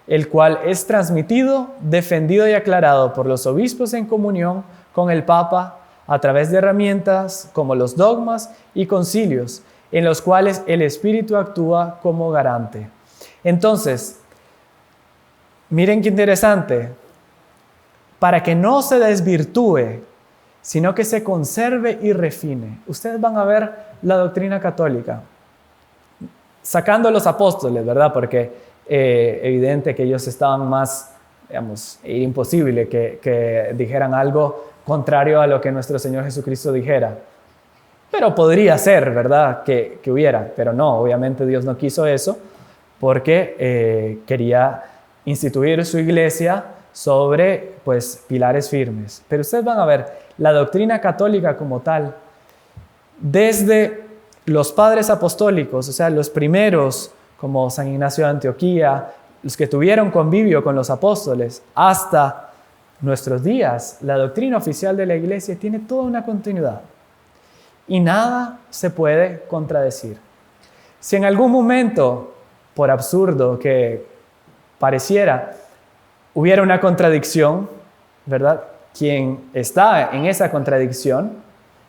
el cual es transmitido, defendido y aclarado por los obispos en comunión con el Papa a través de herramientas como los dogmas y concilios, en los cuales el Espíritu actúa como garante. Entonces, miren qué interesante, para que no se desvirtúe, sino que se conserve y refine. Ustedes van a ver la doctrina católica, sacando a los apóstoles, ¿verdad? Porque evidente que ellos estaban más, digamos, era imposible que dijeran algo contrario a lo que nuestro Señor Jesucristo dijera. Pero podría ser, ¿verdad?, que hubiera, pero no, obviamente Dios no quiso eso, porque quería instituir su iglesia sobre, pues, pilares firmes. Pero ustedes van a ver, la doctrina católica como tal, desde los padres apostólicos, o sea, los primeros, como San Ignacio de Antioquía, los que tuvieron convivio con los apóstoles, hasta nuestros días, la doctrina oficial de la Iglesia tiene toda una continuidad y nada se puede contradecir. Si en algún momento, por absurdo que pareciera, hubiera una contradicción, ¿verdad?, quien está en esa contradicción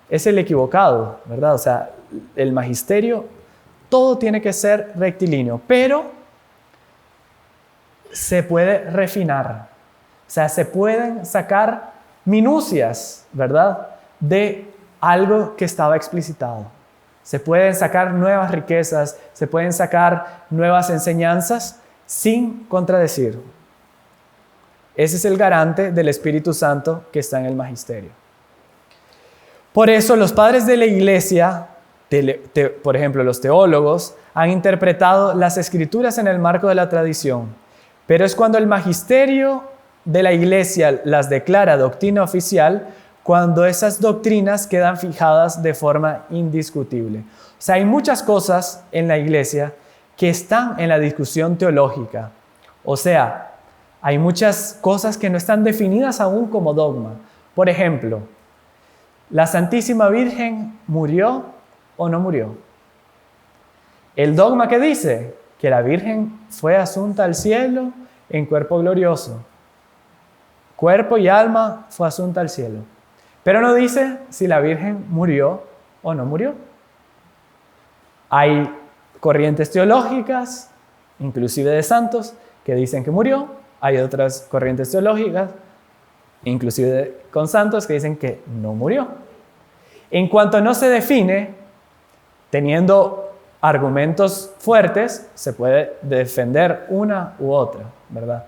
es el equivocado, ¿verdad? O sea, el magisterio, todo tiene que ser rectilíneo, pero se puede refinar. O sea, se pueden sacar minucias, ¿verdad?, de algo que estaba explicitado. Se pueden sacar nuevas riquezas, se pueden sacar nuevas enseñanzas sin contradecir. Ese es el garante del Espíritu Santo que está en el magisterio. Por eso los padres de la Iglesia, por ejemplo los teólogos, han interpretado las Escrituras en el marco de la tradición. Pero es cuando el magisterio de la Iglesia las declara doctrina oficial, cuando esas doctrinas quedan fijadas de forma indiscutible. O sea, hay muchas cosas en la Iglesia que están en la discusión teológica. O sea, hay muchas cosas que no están definidas aún como dogma. Por ejemplo, ¿la Santísima Virgen murió o no murió? El dogma que dice que la Virgen fue asunta al cielo en cuerpo glorioso. Cuerpo y alma fue asunta al cielo. Pero no dice si la Virgen murió o no murió. Hay corrientes teológicas, inclusive de santos, que dicen que murió. Hay otras corrientes teológicas, inclusive con santos, que dicen que no murió. En cuanto no se define, teniendo argumentos fuertes, se puede defender una u otra, ¿verdad?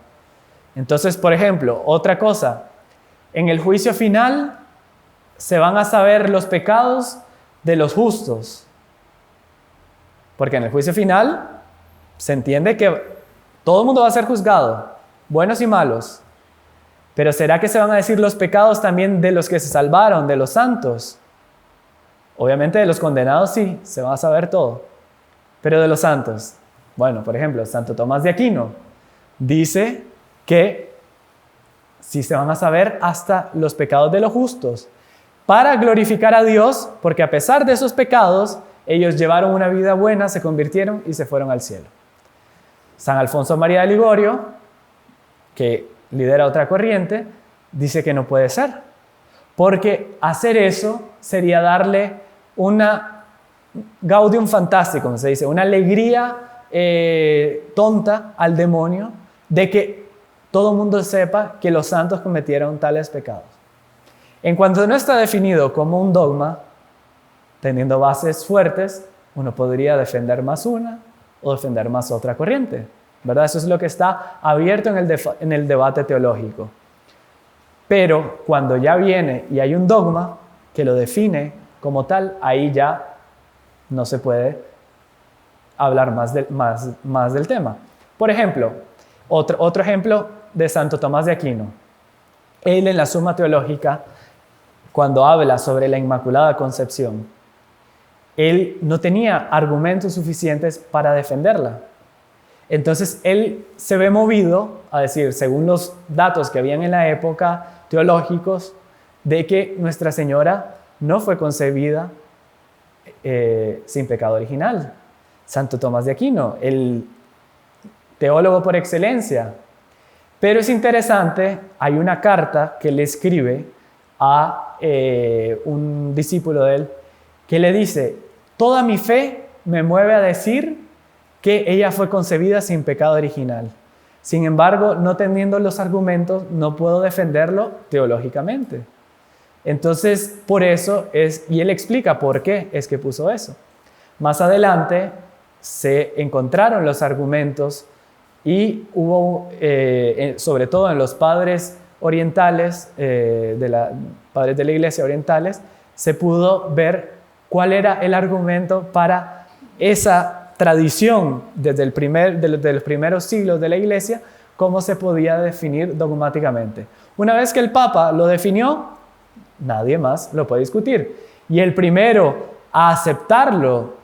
Entonces, por ejemplo, otra cosa, en el juicio final se van a saber los pecados de los justos, porque en el juicio final se entiende que todo el mundo va a ser juzgado, buenos y malos, Pero ¿será que se van a decir los pecados también de los que se salvaron, de los santos? Obviamente de los condenados sí, se va a saber todo. Pero de los santos, bueno, por ejemplo, Santo Tomás de Aquino dice que sí se van a saber hasta los pecados de los justos, para glorificar a Dios, porque a pesar de esos pecados, ellos llevaron una vida buena, se convirtieron y se fueron al cielo. San Alfonso María de Ligorio, que lidera otra corriente, dice que no puede ser, porque hacer eso sería darle una gaudium fantasticum, se dice, una alegría tonta al demonio de que todo el mundo sepa que los santos cometieron tales pecados. En cuanto no está definido como un dogma, teniendo bases fuertes, uno podría defender más una o defender más otra corriente, ¿verdad? Eso es lo que está abierto en el debate teológico. Pero cuando ya viene y hay un dogma que lo define como tal, ahí ya no se puede hablar más del tema. Por ejemplo, otro ejemplo de Santo Tomás de Aquino. Él en la Suma Teológica, cuando habla sobre la Inmaculada Concepción, él no tenía argumentos suficientes para defenderla. Entonces él se ve movido a decir, según los datos que habían en la época teológicos, de que Nuestra Señora no fue concebida sin pecado original. Santo Tomás de Aquino, el teólogo por excelencia. Pero es interesante, hay una carta que le escribe a un discípulo de él, que le dice, toda mi fe me mueve a decir que ella fue concebida sin pecado original. Sin embargo, no teniendo los argumentos, no puedo defenderlo teológicamente. Entonces, por eso y él explica por qué es que puso eso. Más adelante se encontraron los argumentos y hubo, sobre todo en los padres orientales, padres de la iglesia orientales, se pudo ver cuál era el argumento para esa tradición desde los primeros siglos de la iglesia, cómo se podía definir dogmáticamente. Una vez que el Papa lo definió, nadie más lo puede discutir. Y el primero a aceptarlo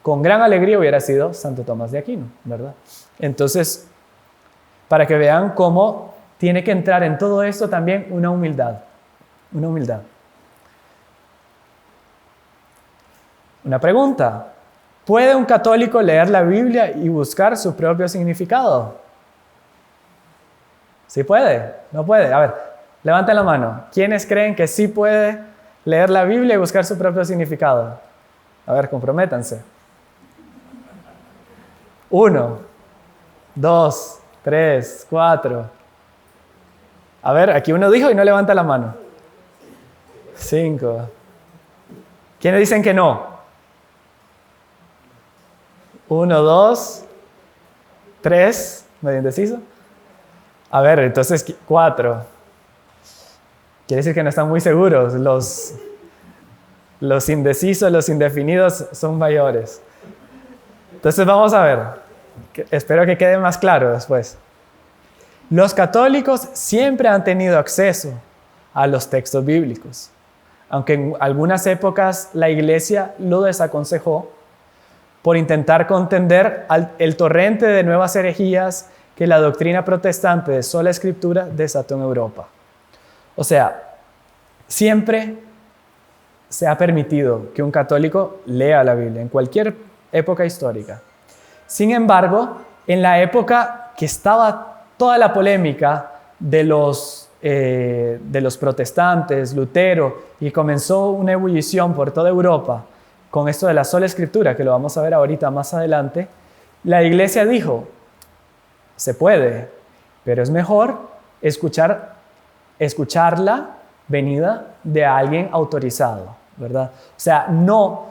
con gran alegría hubiera sido Santo Tomás de Aquino, ¿verdad? Entonces, para que vean cómo tiene que entrar en todo esto también una humildad. Una humildad. Una pregunta. ¿Puede un católico leer la Biblia y buscar su propio significado? ¿Sí puede? ¿No puede? A ver, levanten la mano. ¿Quiénes creen que sí puede leer la Biblia y buscar su propio significado? A ver, comprométanse. 1, 2, 3, 4. A ver, aquí uno dijo y no levanta la mano. 5. ¿Quiénes dicen que no? 1, 2, 3. ¿Medio indeciso? A ver, entonces 4. Quiere decir que no están muy seguros. Los indecisos, los indefinidos son mayores. Entonces vamos a ver. Espero que quede más claro después. Los católicos siempre han tenido acceso a los textos bíblicos, aunque en algunas épocas la Iglesia lo desaconsejó por intentar contender el torrente de nuevas herejías que la doctrina protestante de sola escritura desató en Europa. O sea, siempre se ha permitido que un católico lea la Biblia en cualquier época histórica. Sin embargo, en la época que estaba toda la polémica de los protestantes, Lutero, y comenzó una ebullición por toda Europa con esto de la sola escritura, que lo vamos a ver ahorita más adelante, la Iglesia dijo, se puede, pero es mejor escucharla venida de alguien autorizado, ¿verdad? O sea, no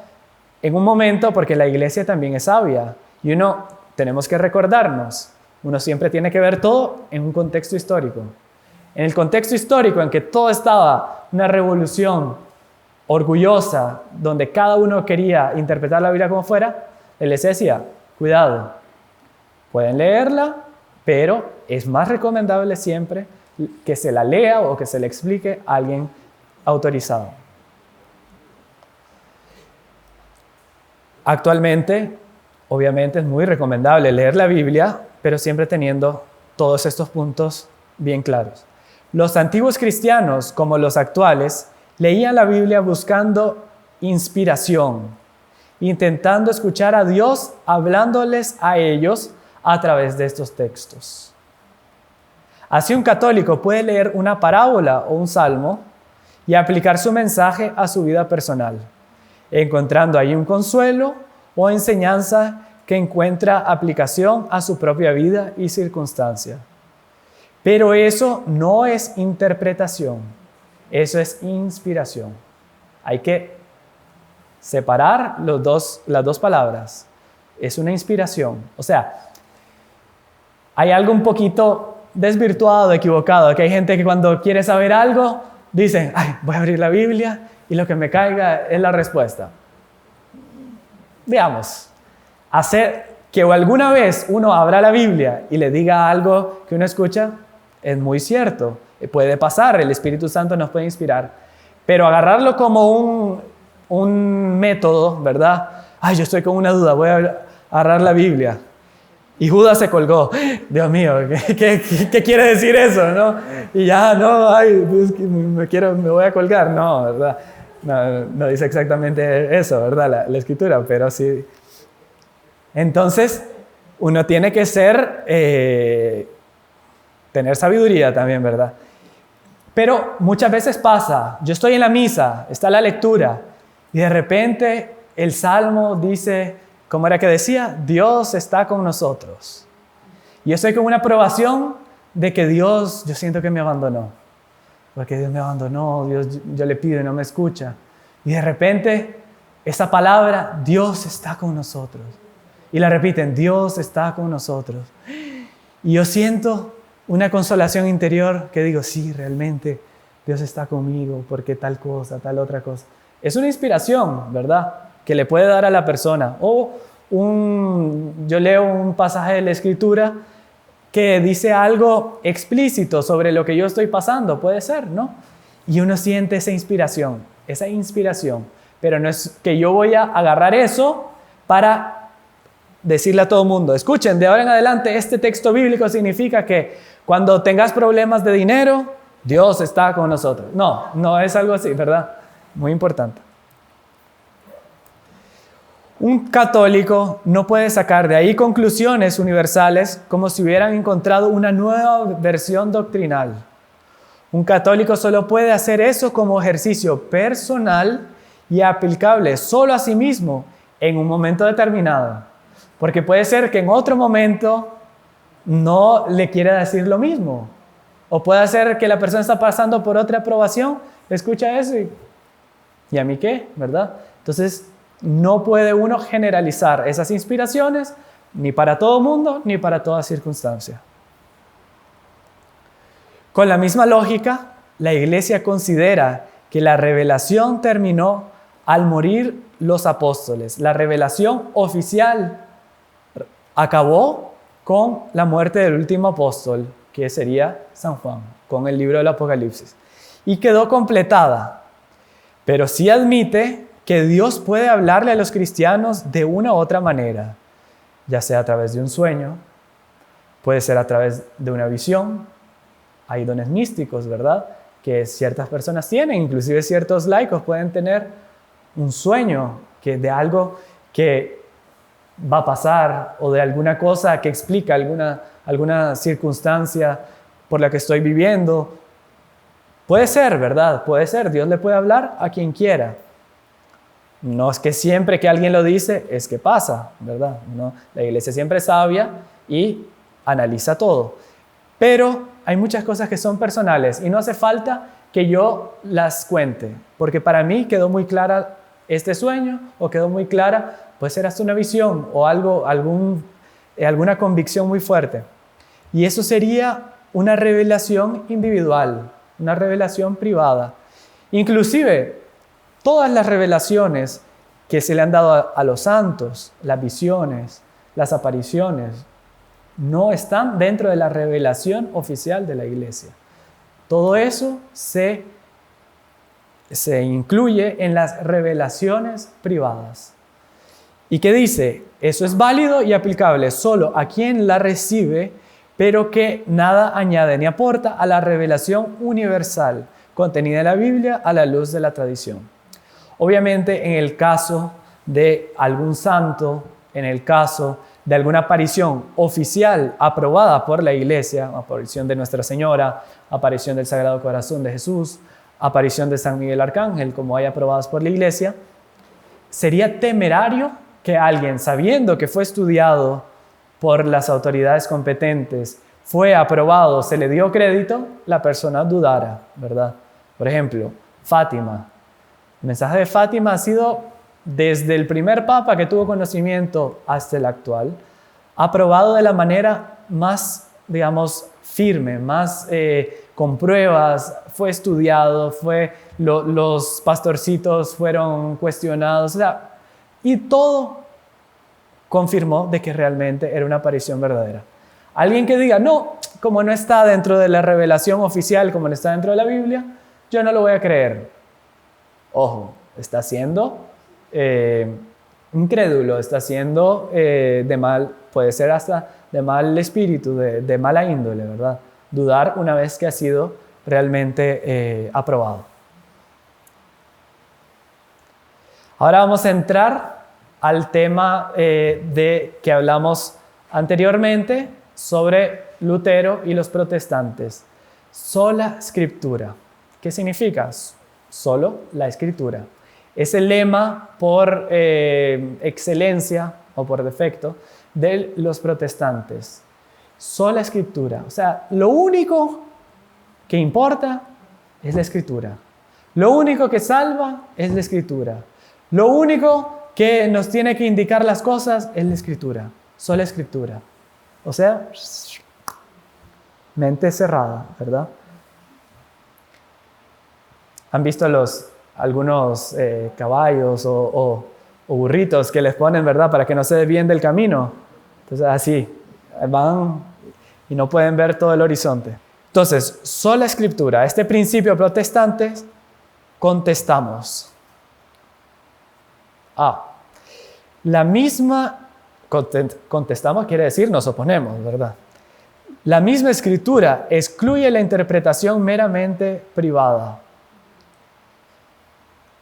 en un momento, porque la Iglesia también es sabia, y tenemos que recordarnos, uno siempre tiene que ver todo en un contexto histórico. En el contexto histórico en que todo estaba una revolución orgullosa, donde cada uno quería interpretar la Biblia como fuera, la Iglesia decía, cuidado, pueden leerla, pero es más recomendable siempre que se la lea o que se le explique a alguien autorizado. Actualmente, obviamente es muy recomendable leer la Biblia, pero siempre teniendo todos estos puntos bien claros. Los antiguos cristianos, como los actuales, leían la Biblia buscando inspiración, intentando escuchar a Dios hablándoles a ellos a través de estos textos. Así un católico puede leer una parábola o un salmo y aplicar su mensaje a su vida personal, encontrando ahí un consuelo o enseñanza que encuentra aplicación a su propia vida y circunstancia. Pero eso no es interpretación, eso es inspiración. Hay que separar las dos palabras. Es una inspiración. O sea, hay algo un poquito desvirtuado, equivocado, que hay gente que cuando quiere saber algo, dice, ay, voy a abrir la Biblia y lo que me caiga es la respuesta. Veamos, hacer que alguna vez uno abra la Biblia y le diga algo que uno escucha, es muy cierto. Puede pasar, el Espíritu Santo nos puede inspirar, pero agarrarlo como un método, ¿verdad? Ay, yo estoy con una duda, voy a agarrar la Biblia. Y Judas se colgó. Dios mío, ¿qué quiere decir eso? ¿No? Y ya, no, ay, me voy a colgar. No, ¿verdad? No dice exactamente eso, ¿verdad? La Escritura, pero sí. Entonces, uno tiene que tener sabiduría también, ¿verdad? Pero muchas veces pasa, yo estoy en la misa, está la lectura, y de repente el Salmo dice, ¿cómo era que decía? Dios está con nosotros. Y yo estoy con una aprobación de que Dios, yo siento que me abandonó. Porque Dios me abandonó, Dios, yo le pido y no me escucha. Y de repente, esa palabra, Dios está con nosotros. Y la repiten, Dios está con nosotros. Y yo siento una consolación interior que digo, sí, realmente Dios está conmigo, porque tal cosa, tal otra cosa. Es una inspiración, ¿verdad?, que le puede dar a la persona. O yo leo un pasaje de la Escritura que dice algo explícito sobre lo que yo estoy pasando, puede ser, ¿no? Y uno siente esa inspiración, pero no es que yo voy a agarrar eso para decirle a todo el mundo, escuchen, de ahora en adelante este texto bíblico significa que cuando tengas problemas de dinero, Dios está con nosotros. No es algo así, ¿verdad? Muy importante. Un católico no puede sacar de ahí conclusiones universales como si hubieran encontrado una nueva versión doctrinal. Un católico solo puede hacer eso como ejercicio personal y aplicable solo a sí mismo en un momento determinado. Porque puede ser que en otro momento no le quiera decir lo mismo. O puede ser que la persona está pasando por otra aprobación, escucha eso ¿y a mí qué? ¿Verdad? Entonces, no puede uno generalizar esas inspiraciones ni para todo mundo ni para toda circunstancia. Con la misma lógica, la Iglesia considera que la revelación terminó al morir los apóstoles. La revelación oficial acabó con la muerte del último apóstol, que sería San Juan, con el libro del Apocalipsis. Y quedó completada. Pero sí admite que Dios puede hablarle a los cristianos de una u otra manera, ya sea a través de un sueño, puede ser a través de una visión. Hay dones místicos, ¿verdad?, que ciertas personas tienen, inclusive ciertos laicos pueden tener un sueño de algo que va a pasar o de alguna cosa que explica alguna circunstancia por la que estoy viviendo. Puede ser, ¿verdad? Puede ser. Dios le puede hablar a quien quiera. No es que siempre que alguien lo dice es que pasa, ¿verdad? No, la Iglesia siempre es sabia y analiza todo. Pero hay muchas cosas que son personales y no hace falta que yo las cuente, porque para mí quedó muy clara este sueño o quedó muy clara, puede ser hasta una visión o alguna convicción muy fuerte. Y eso sería una revelación individual, una revelación privada. Inclusive, todas las revelaciones que se le han dado a los santos, las visiones, las apariciones, no están dentro de la revelación oficial de la Iglesia. Todo eso se incluye en las revelaciones privadas. ¿Y qué dice? Eso es válido y aplicable solo a quien la recibe, pero que nada añade ni aporta a la revelación universal contenida en la Biblia a la luz de la tradición. Obviamente, en el caso de algún santo, en el caso de alguna aparición oficial aprobada por la Iglesia, aparición de Nuestra Señora, aparición del Sagrado Corazón de Jesús, aparición de San Miguel Arcángel, como hay aprobadas por la Iglesia, sería temerario que alguien, sabiendo que fue estudiado por las autoridades competentes, fue aprobado, se le dio crédito, la persona dudara, ¿verdad? Por ejemplo, Fátima. El mensaje de Fátima ha sido, desde el primer papa que tuvo conocimiento hasta el actual, aprobado de la manera más, digamos, firme, más con pruebas, fue estudiado, los pastorcitos fueron cuestionados, o sea, y todo confirmó de que realmente era una aparición verdadera. Alguien que diga, no, como no está dentro de la revelación oficial, como no está dentro de la Biblia, yo no lo voy a creer. Ojo, está siendo incrédulo, está siendo de mal, puede ser hasta de mal espíritu, de mala índole, ¿verdad? Dudar una vez que ha sido realmente aprobado. Ahora vamos a entrar al tema de que hablamos anteriormente sobre Lutero y los protestantes. Sola Escritura. ¿Qué significa? Solo la Escritura. Es el lema por excelencia o por defecto de los protestantes. Sola Escritura. O sea, lo único que importa es la Escritura. Lo único que salva es la Escritura. Lo único que nos tiene que indicar las cosas es la Escritura. Sola Escritura. O sea, mente cerrada, ¿verdad? ¿Han visto algunos caballos o burritos que les ponen, ¿verdad? Para que no se desvíen del camino. Entonces así, van y no pueden ver todo el horizonte. Entonces, sola Escritura. Este principio protestante contestamos. La misma, contestamos quiere decir nos oponemos, ¿verdad? La misma Escritura excluye la interpretación meramente privada.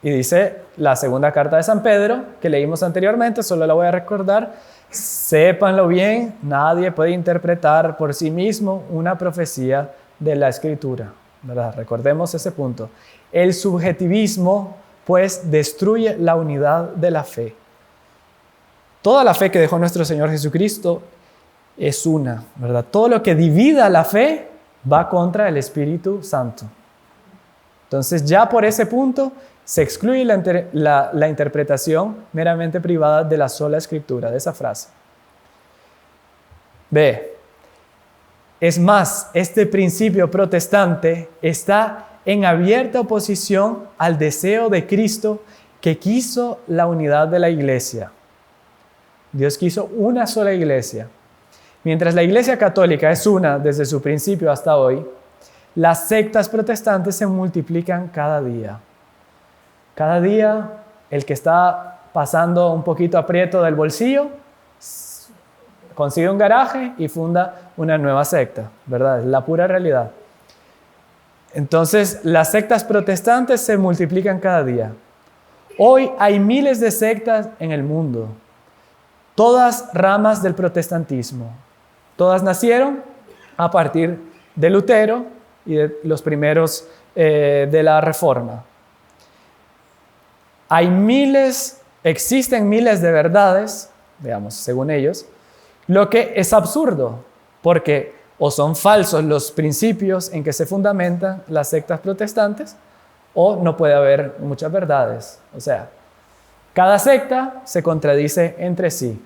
Y dice la segunda carta de San Pedro, que leímos anteriormente, solo la voy a recordar, sépanlo bien, nadie puede interpretar por sí mismo una profecía de la Escritura, ¿verdad? Recordemos ese punto. El subjetivismo, pues, destruye la unidad de la fe. Toda la fe que dejó nuestro Señor Jesucristo es una, ¿verdad? Todo lo que divida la fe va contra el Espíritu Santo. Entonces, ya por ese punto se excluye la interpretación meramente privada de la sola Escritura, de esa frase. B. Es más, este principio protestante está en abierta oposición al deseo de Cristo que quiso la unidad de la Iglesia. Dios quiso una sola Iglesia. Mientras la Iglesia católica es una desde su principio hasta hoy, las sectas protestantes se multiplican cada día. Cada día el que está pasando un poquito aprieto del bolsillo consigue un garaje y funda una nueva secta, ¿verdad? Es la pura realidad. Entonces, las sectas protestantes se multiplican cada día. Hoy hay miles de sectas en el mundo, todas ramas del protestantismo. Todas nacieron a partir de Lutero y de los primeros de la Reforma. Existen miles de verdades, digamos, según ellos, lo que es absurdo, porque o son falsos los principios en que se fundamentan las sectas protestantes, o no puede haber muchas verdades. O sea, cada secta se contradice entre sí.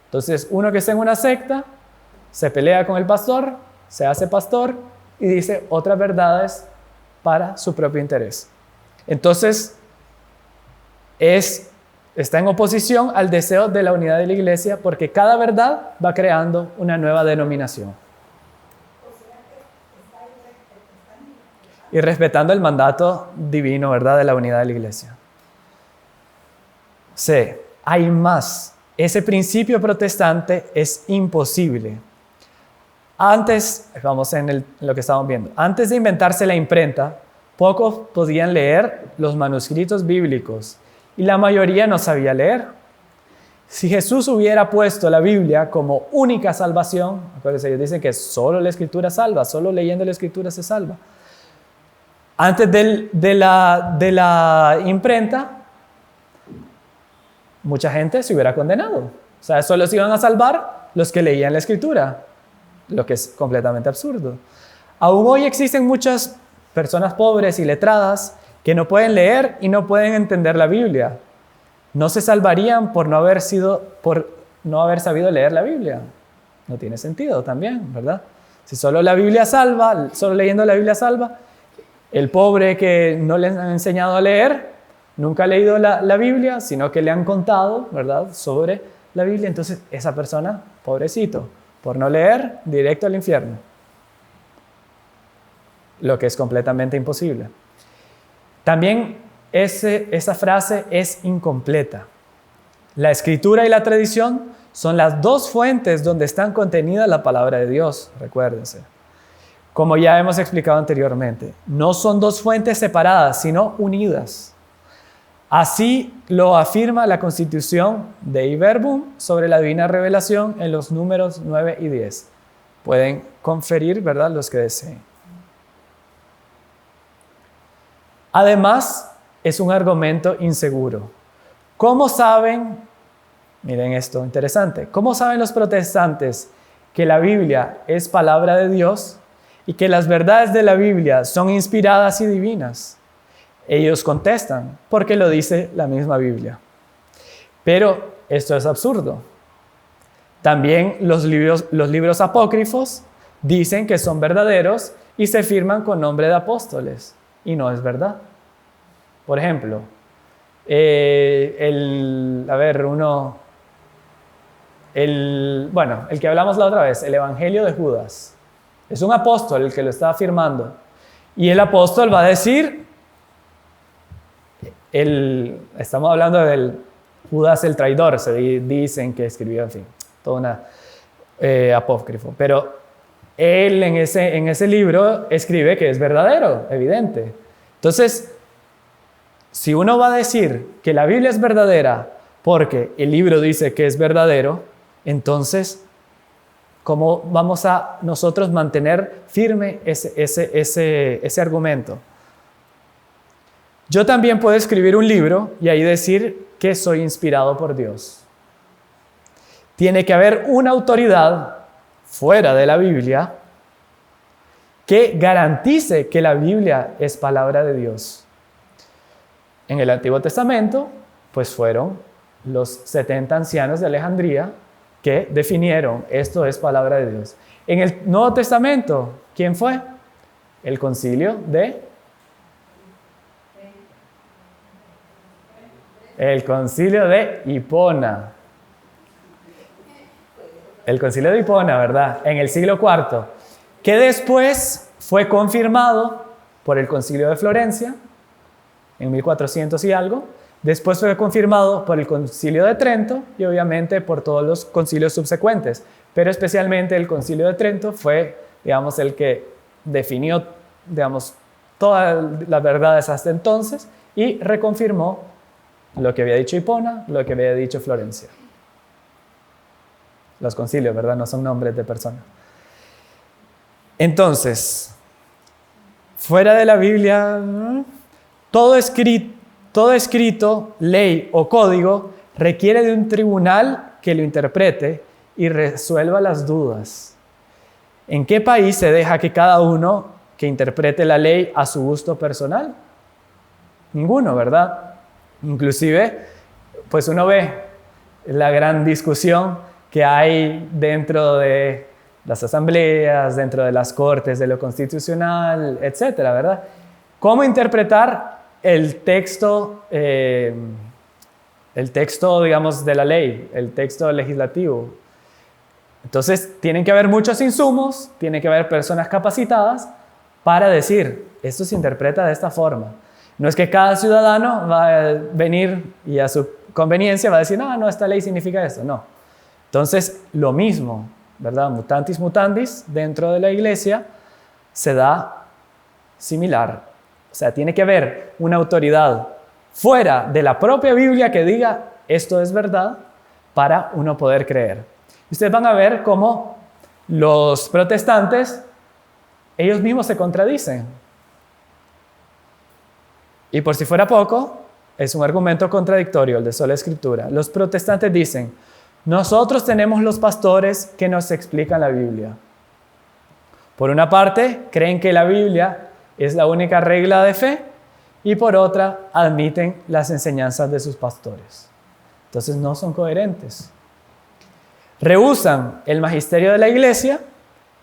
Entonces, uno que está en una secta se pelea con el pastor, se hace pastor y dice otras verdades para su propio interés. Entonces, está en oposición al deseo de la unidad de la Iglesia, porque cada verdad va creando una nueva denominación. y respetando el mandato divino, ¿verdad?, de la unidad de la iglesia. C. Hay más. Ese principio protestante es imposible. Antes, vamos en lo que estamos viendo, antes de inventarse la imprenta, pocos podían leer los manuscritos bíblicos y la mayoría no sabía leer. Si Jesús hubiera puesto la Biblia como única salvación, acuérdense, ellos dicen que solo la Escritura salva, solo leyendo la Escritura se salva. Antes de la imprenta, mucha gente se hubiera condenado. O sea, solo se iban a salvar los que leían la Escritura, lo que es completamente absurdo. Aún hoy existen muchas personas pobres y letradas que no pueden leer y no pueden entender la Biblia. No se salvarían por no haber sabido leer la Biblia. No tiene sentido también, ¿verdad? Si solo la Biblia salva, solo leyendo la Biblia salva, el pobre que no le han enseñado a leer, nunca ha leído la Biblia, sino que le han contado, ¿verdad?, sobre la Biblia. Entonces, esa persona, pobrecito, por no leer, directo al infierno. Lo que es completamente imposible. También esa frase es incompleta. La Escritura y la tradición son las dos fuentes donde están contenidas la palabra de Dios, recuérdense. Como ya hemos explicado anteriormente, no son dos fuentes separadas, sino unidas. Así lo afirma la Constitución Dei Verbum sobre la Divina Revelación en los números 9 y 10. Pueden conferir, ¿verdad?, los que deseen. Además, es un argumento inseguro. ¿Cómo saben, miren esto interesante, cómo saben los protestantes que la Biblia es palabra de Dios y que las verdades de la Biblia son inspiradas y divinas? Ellos contestan, porque lo dice la misma Biblia. Pero esto es absurdo. También los libros apócrifos dicen que son verdaderos y se firman con nombre de apóstoles. Y no es verdad. Por ejemplo, el que hablamos la otra vez, el Evangelio de Judas. Es un apóstol el que lo está afirmando. Y el apóstol va a decir, estamos hablando del Judas el traidor, se dicen que escribió, en fin, todo una apócrifo. Pero él en ese libro escribe que es verdadero, evidente. Entonces, si uno va a decir que la Biblia es verdadera porque el libro dice que es verdadero, entonces, ¿cómo vamos a nosotros mantener firme ese argumento? Yo también puedo escribir un libro y ahí decir que soy inspirado por Dios. Tiene que haber una autoridad fuera de la Biblia que garantice que la Biblia es palabra de Dios. En el Antiguo Testamento, pues fueron los 70 ancianos de Alejandría que definieron esto es palabra de Dios. En el Nuevo Testamento, ¿quién fue? El concilio de Hipona. El concilio de Hipona, ¿verdad? En el siglo IV, que después fue confirmado por el concilio de Florencia, en 1400 y algo. Después fue confirmado por el concilio de Trento y obviamente por todos los concilios subsecuentes. Pero especialmente el concilio de Trento fue, digamos, el que definió, digamos, todas las verdades hasta entonces y reconfirmó lo que había dicho Hipona, lo que había dicho Florencia. Los concilios, ¿verdad? No son nombres de personas. Entonces, fuera de la Biblia, todo escrito, ley o código requiere de un tribunal que lo interprete y resuelva las dudas. ¿En qué país se deja que cada uno que interprete la ley a su gusto personal? Ninguno, ¿verdad? Inclusive, pues uno ve la gran discusión que hay dentro de las asambleas, dentro de las cortes de lo constitucional, etcétera, ¿verdad? ¿Cómo interpretar el texto, digamos, de la ley, el texto legislativo? Entonces, tienen que haber muchos insumos, tiene que haber personas capacitadas para decir, esto se interpreta de esta forma. No es que cada ciudadano va a venir y a su conveniencia va a decir, no, esta ley significa esto. No. Entonces, lo mismo, ¿verdad? Mutantis mutandis, dentro de la iglesia, se da similar. O sea, tiene que haber una autoridad fuera de la propia Biblia que diga, esto es verdad, para uno poder creer. Ustedes van a ver cómo los protestantes, ellos mismos se contradicen. Y por si fuera poco, es un argumento contradictorio el de sola escritura. Los protestantes dicen, nosotros tenemos los pastores que nos explican la Biblia. Por una parte, creen que la Biblia es la única regla de fe y por otra, admiten las enseñanzas de sus pastores. Entonces no son coherentes. Rehúsan el magisterio de la iglesia,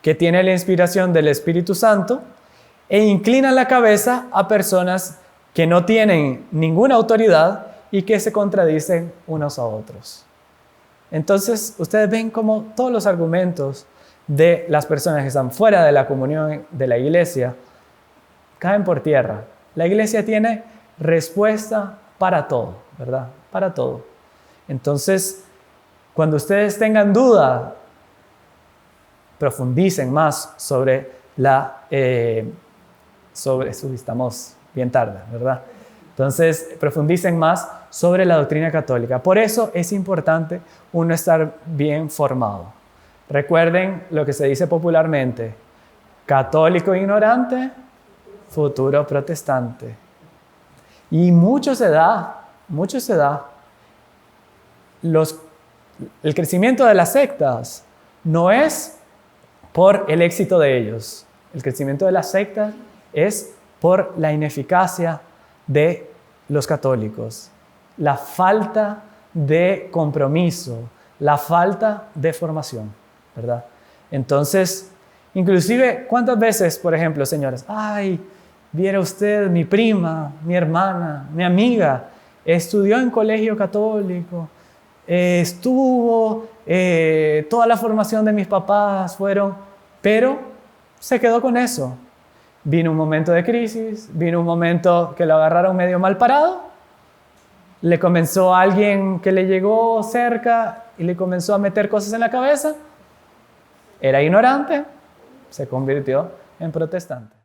que tiene la inspiración del Espíritu Santo, e inclinan la cabeza a personas que no tienen ninguna autoridad y que se contradicen unos a otros. Entonces, ustedes ven cómo todos los argumentos de las personas que están fuera de la comunión de la iglesia caen por tierra. La iglesia tiene respuesta para todo, ¿verdad? Para todo. Entonces, cuando ustedes tengan duda, profundicen más sobre estamos bien tarde, ¿verdad? Entonces, profundicen más sobre la doctrina católica. Por eso es importante uno estar bien formado. Recuerden lo que se dice popularmente, católico ignorante, futuro protestante. Y mucho se da. El crecimiento de las sectas no es por el éxito de ellos. El crecimiento de las sectas es por la ineficacia de los católicos, la falta de compromiso, la falta de formación, ¿verdad? Entonces, inclusive, ¿cuántas veces, por ejemplo, señores, viera usted, mi prima, mi hermana, mi amiga, estudió en colegio católico, estuvo, toda la formación de mis papás pero se quedó con eso. Vino un momento de crisis, vino un momento que lo agarraron medio mal parado, le comenzó a alguien que le llegó cerca y le comenzó a meter cosas en la cabeza, era ignorante, se convirtió en protestante.